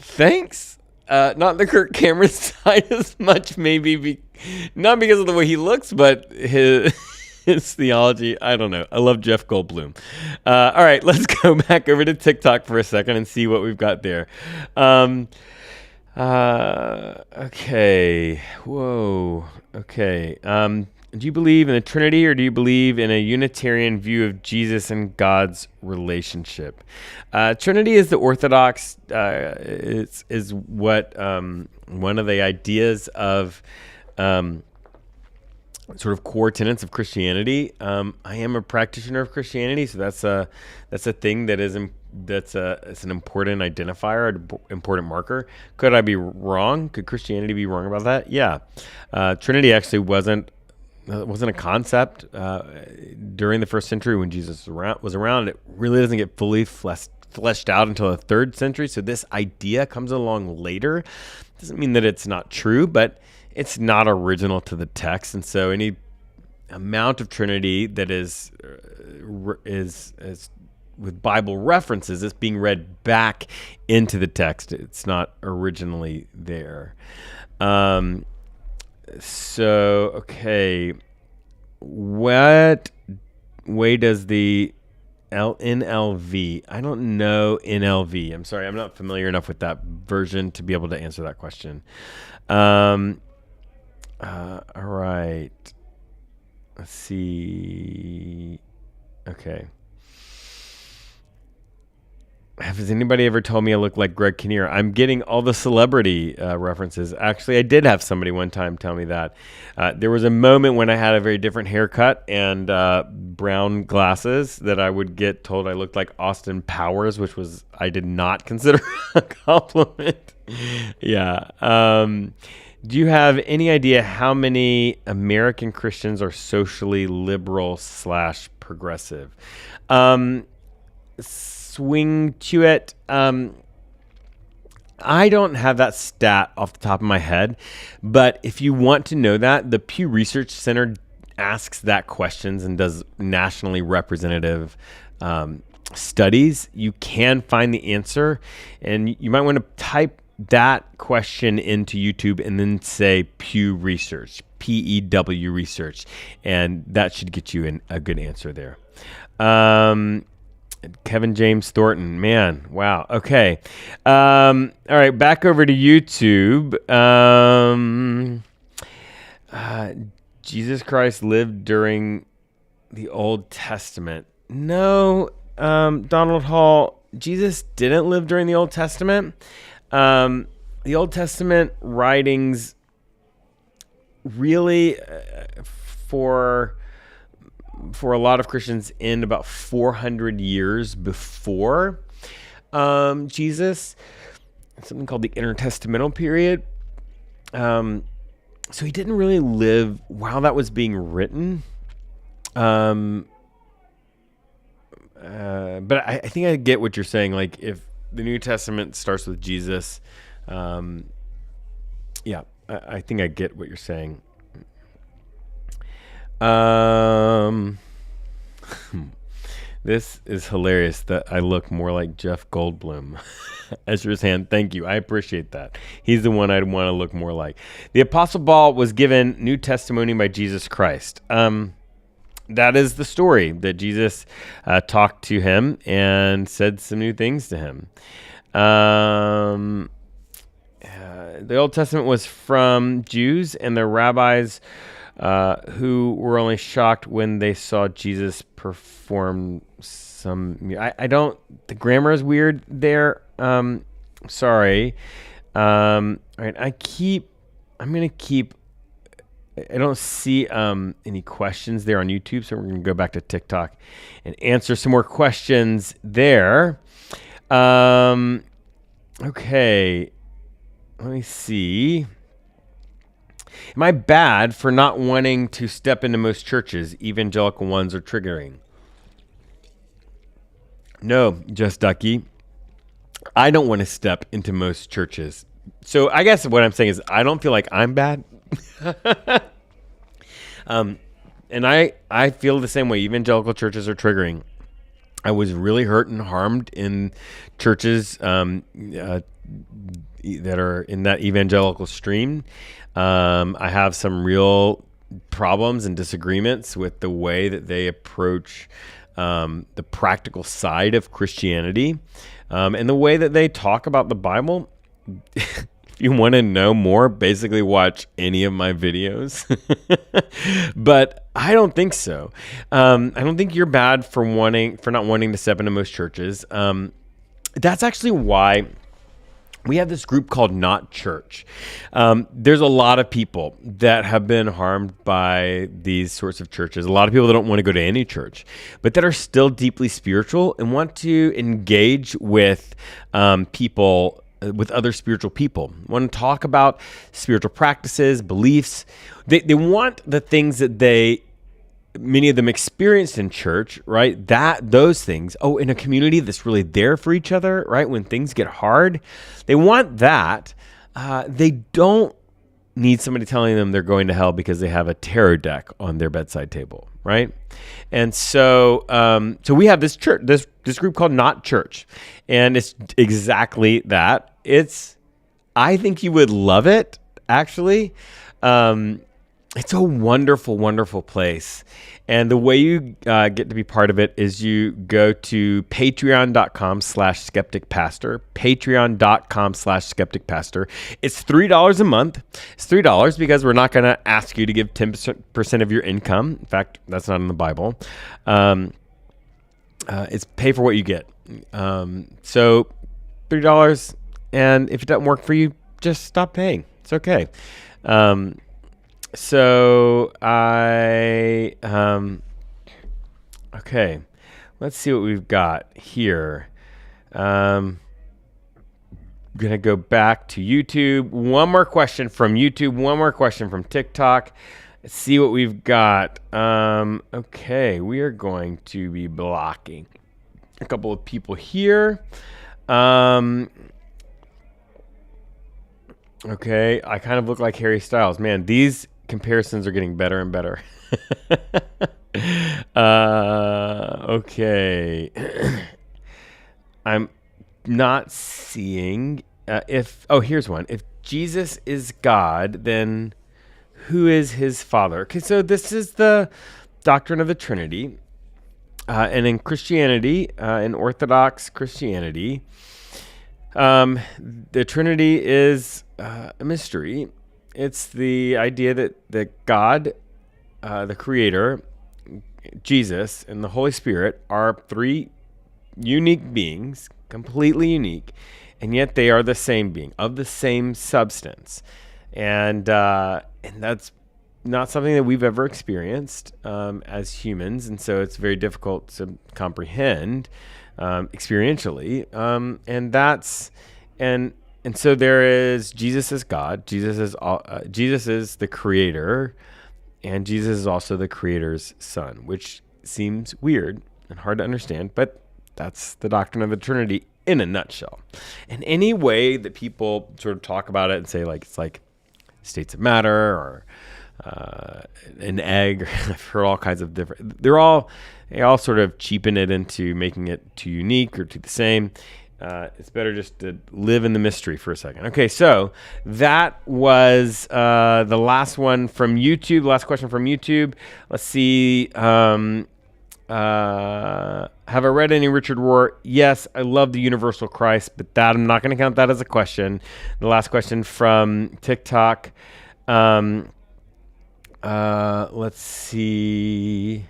Thanks. Not the Kirk Cameron side as much, maybe not because of the way he looks, but his theology. I don't know. I love Jeff Goldblum. All right, let's go back over to TikTok for a second and see what we've got there. Okay. Whoa. Okay. Do you believe in the Trinity, or do you believe in a Unitarian view of Jesus and God's relationship? Trinity is the Orthodox. Is what one of the ideas of sort of core tenets of Christianity. I am a practitioner of Christianity, so that's a thing that is it's an important identifier, an important marker. Could I be wrong? Could Christianity be wrong about that? Yeah, Trinity actually wasn't a concept during the first century when Jesus was around. It really doesn't get fully fleshed out until the 3rd century. So this idea comes along later. Doesn't mean that it's not true, but it's not original to the text. And so any amount of Trinity that is with Bible references is being read back into the text. It's not originally there. So, okay, what way does the NLV. I don't know NLV. I'm sorry. I'm not familiar enough with that version to be able to answer that question. All right. Let's see. Okay. Has anybody ever told me I look like Greg Kinnear? I'm getting all the celebrity references. Actually, I did have somebody one time tell me that. There was a moment when I had a very different haircut and brown glasses that I would get told I looked like Austin Powers, which was I did not consider a compliment. Yeah. Do you have any idea how many American Christians are socially liberal / progressive? Swing to it. I don't have that stat off the top of my head, but if you want to know that, the Pew Research Center asks that questions and does nationally representative studies. You can find the answer, and you might want to type that question into YouTube and then say Pew Research, PEW Research, and that should get you a good answer there. Kevin James Thornton, man, wow. Okay. All right, back over to YouTube. Jesus Christ lived during the Old Testament. No, Donald Hall, Jesus didn't live during the Old Testament. The Old Testament writings really, for a lot of Christians, end about 400 years before Jesus, something called the intertestamental period. So he didn't really live while that was being written. But I think I get what you're saying. Like, if the New Testament starts with Jesus, yeah, I think I get what you're saying. This is hilarious that I look more like Jeff Goldblum. Ezra's hand, thank you. I appreciate that. He's the one I'd want to look more like. The Apostle Paul was given new testimony by Jesus Christ. That is the story, that Jesus talked to him and said some new things to him. The Old Testament was from Jews and their rabbis who were only shocked when they saw Jesus perform some. The grammar is weird there. Sorry. All right. I don't see any questions there on YouTube, so we're going to go back to TikTok and answer some more questions there. Okay. Let me see. Am I bad for not wanting to step into most churches? Evangelical ones are triggering. No, Just Ducky. I don't want to step into most churches. So I guess what I'm saying is I don't feel like I'm bad. And I feel the same way. Evangelical churches are triggering. I was really hurt and harmed in churches that are in that evangelical stream. I have some real problems and disagreements with the way that they approach the practical side of Christianity, and the way that they talk about the Bible. If you want to know more, basically watch any of my videos. But I don't think so. I don't think you're bad for not wanting to step into most churches. That's actually why we have this group called Not Church. There's a lot of people that have been harmed by these sorts of churches. A lot of people that don't want to go to any church, but that are still deeply spiritual and want to engage with people, with other spiritual people. Want to talk about spiritual practices, beliefs. They want the things that many of them experienced in church, right? Those things. Oh, in a community that's really there for each other, right? When things get hard, they want that. They don't need somebody telling them they're going to hell because they have a tarot deck on their bedside table, right? And so, we have this church, this group called Not Church, and it's exactly that. I think you would love it, actually. It's a wonderful, wonderful place. And the way you get to be part of it is you go to patreon.com/skepticpastor, patreon.com/skepticpastor. It's $3 a month. It's $3 because we're not going to ask you to give 10% of your income. In fact, that's not in the Bible. It's pay for what you get. So $3. And if it doesn't work for you, just stop paying. It's okay. Okay, let's see what we've got here. I'm going to go back to YouTube. One more question from YouTube, one more question from TikTok. Let's see what we've got. Okay, we are going to be blocking a couple of people here. Okay, I kind of look like Harry Styles. Man, these comparisons are getting better and better. Okay. I'm not seeing here's one. If Jesus is God, then who is his father? Okay, so this is the doctrine of the Trinity. And in Christianity, in Orthodox Christianity, the Trinity is a mystery. It's the idea that God, the Creator, Jesus, and the Holy Spirit are three unique beings, completely unique, and yet they are the same being, of the same substance. And that's not something that we've ever experienced as humans, and so it's very difficult to comprehend experientially. And so there is Jesus is God, Jesus is the Creator, and Jesus is also the Creator's Son, which seems weird and hard to understand, but that's the doctrine of the Trinity in a nutshell. And any way that people sort of talk about it and say like it's like states of matter or an egg, I've heard all kinds of different. They all sort of cheapen it into making it too unique or too the same. It's better just to live in the mystery for a second. Okay, so that was the last one from YouTube. Last question from YouTube. Let's see. Have I read any Richard Rohr? Yes, I love the Universal Christ, but that I'm not going to count that as a question. The last question from TikTok. Let's see.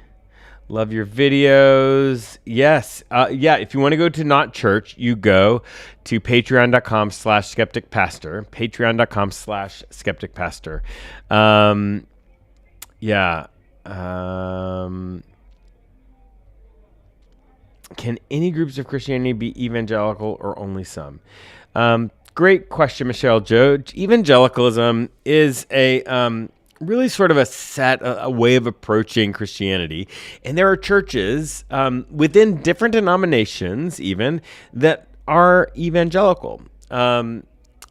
Love your videos. Yes. If you want to go to Not Church, you go to patreon.com/skepticpastor. Patreon.com/skepticpastor. Can any groups of Christianity be evangelical or only some? Great question, Michelle Joe. Evangelicalism is a really sort of a way of approaching Christianity. And there are churches within different denominations even that are evangelical. And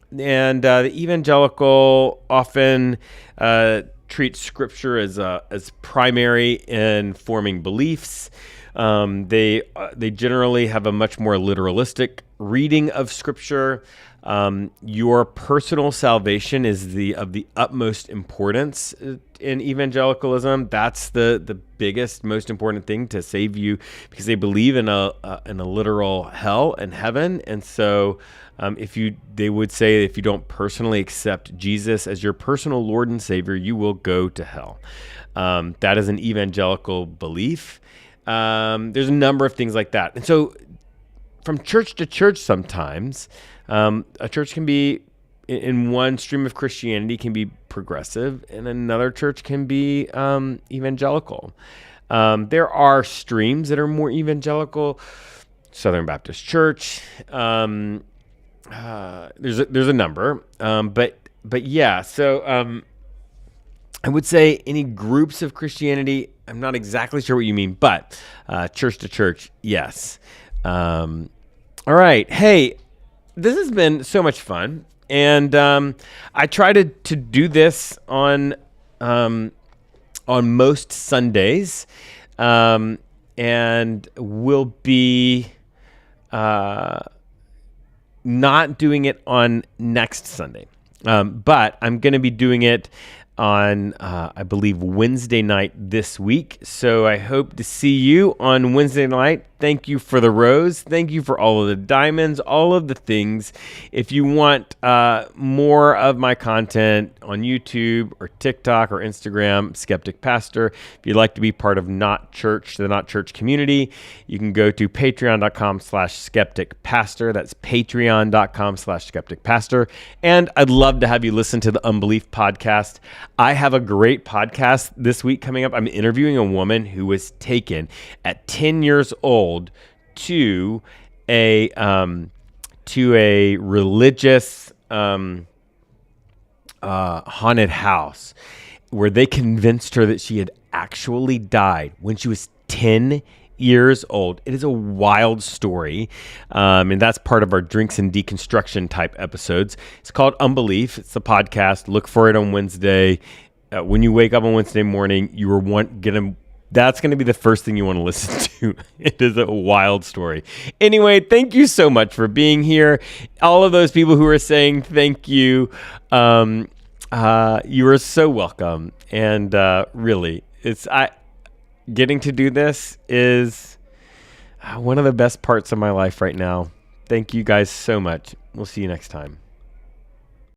the evangelical often treats Scripture as primary in forming beliefs. They generally have a much more literalistic reading of Scripture. Your personal salvation is of the utmost importance in evangelicalism. That's the biggest, most important thing to save you, because they believe in a literal hell and heaven. And so, they would say if you don't personally accept Jesus as your personal Lord and Savior, you will go to hell. That is an evangelical belief. There's a number of things like that. And so from church to church sometimes, a church can be, in one stream of Christianity, can be progressive, and another church can be evangelical. There are streams that are more evangelical. Southern Baptist Church. There's a number, but yeah. So I would say any groups of Christianity, I'm not exactly sure what you mean, but church to church, yes. All right. Hey, this has been so much fun, and I try to do this on most Sundays, and will be not doing it on next Sunday, but I'm going to be doing it on, I believe, Wednesday night this week. So I hope to see you on Wednesday night. Thank you for the rose. Thank you for all of the diamonds, all of the things. If you want more of my content on YouTube or TikTok or Instagram, Skeptic Pastor. If you'd like to be part of Not Church, the Not Church community, you can go to patreon.com/skepticpastor. That's patreon.com/skepticpastor. And I'd love to have you listen to the Unbelief podcast. I have a great podcast this week coming up. I'm interviewing a woman who was taken at 10 years old to a religious haunted house where they convinced her that she had actually died when she was 10 years old. It is a wild story, and that's part of our Drinks and Deconstruction type episodes. It's called Unbelief. It's a podcast. Look for it on Wednesday. When you wake up on Wednesday morning, that's going to be the first thing you want to listen to. It is a wild story. Anyway, thank you so much for being here. All of those people who are saying thank you, you are so welcome. And really, getting to do this is one of the best parts of my life right now. Thank you guys so much. We'll see you next time.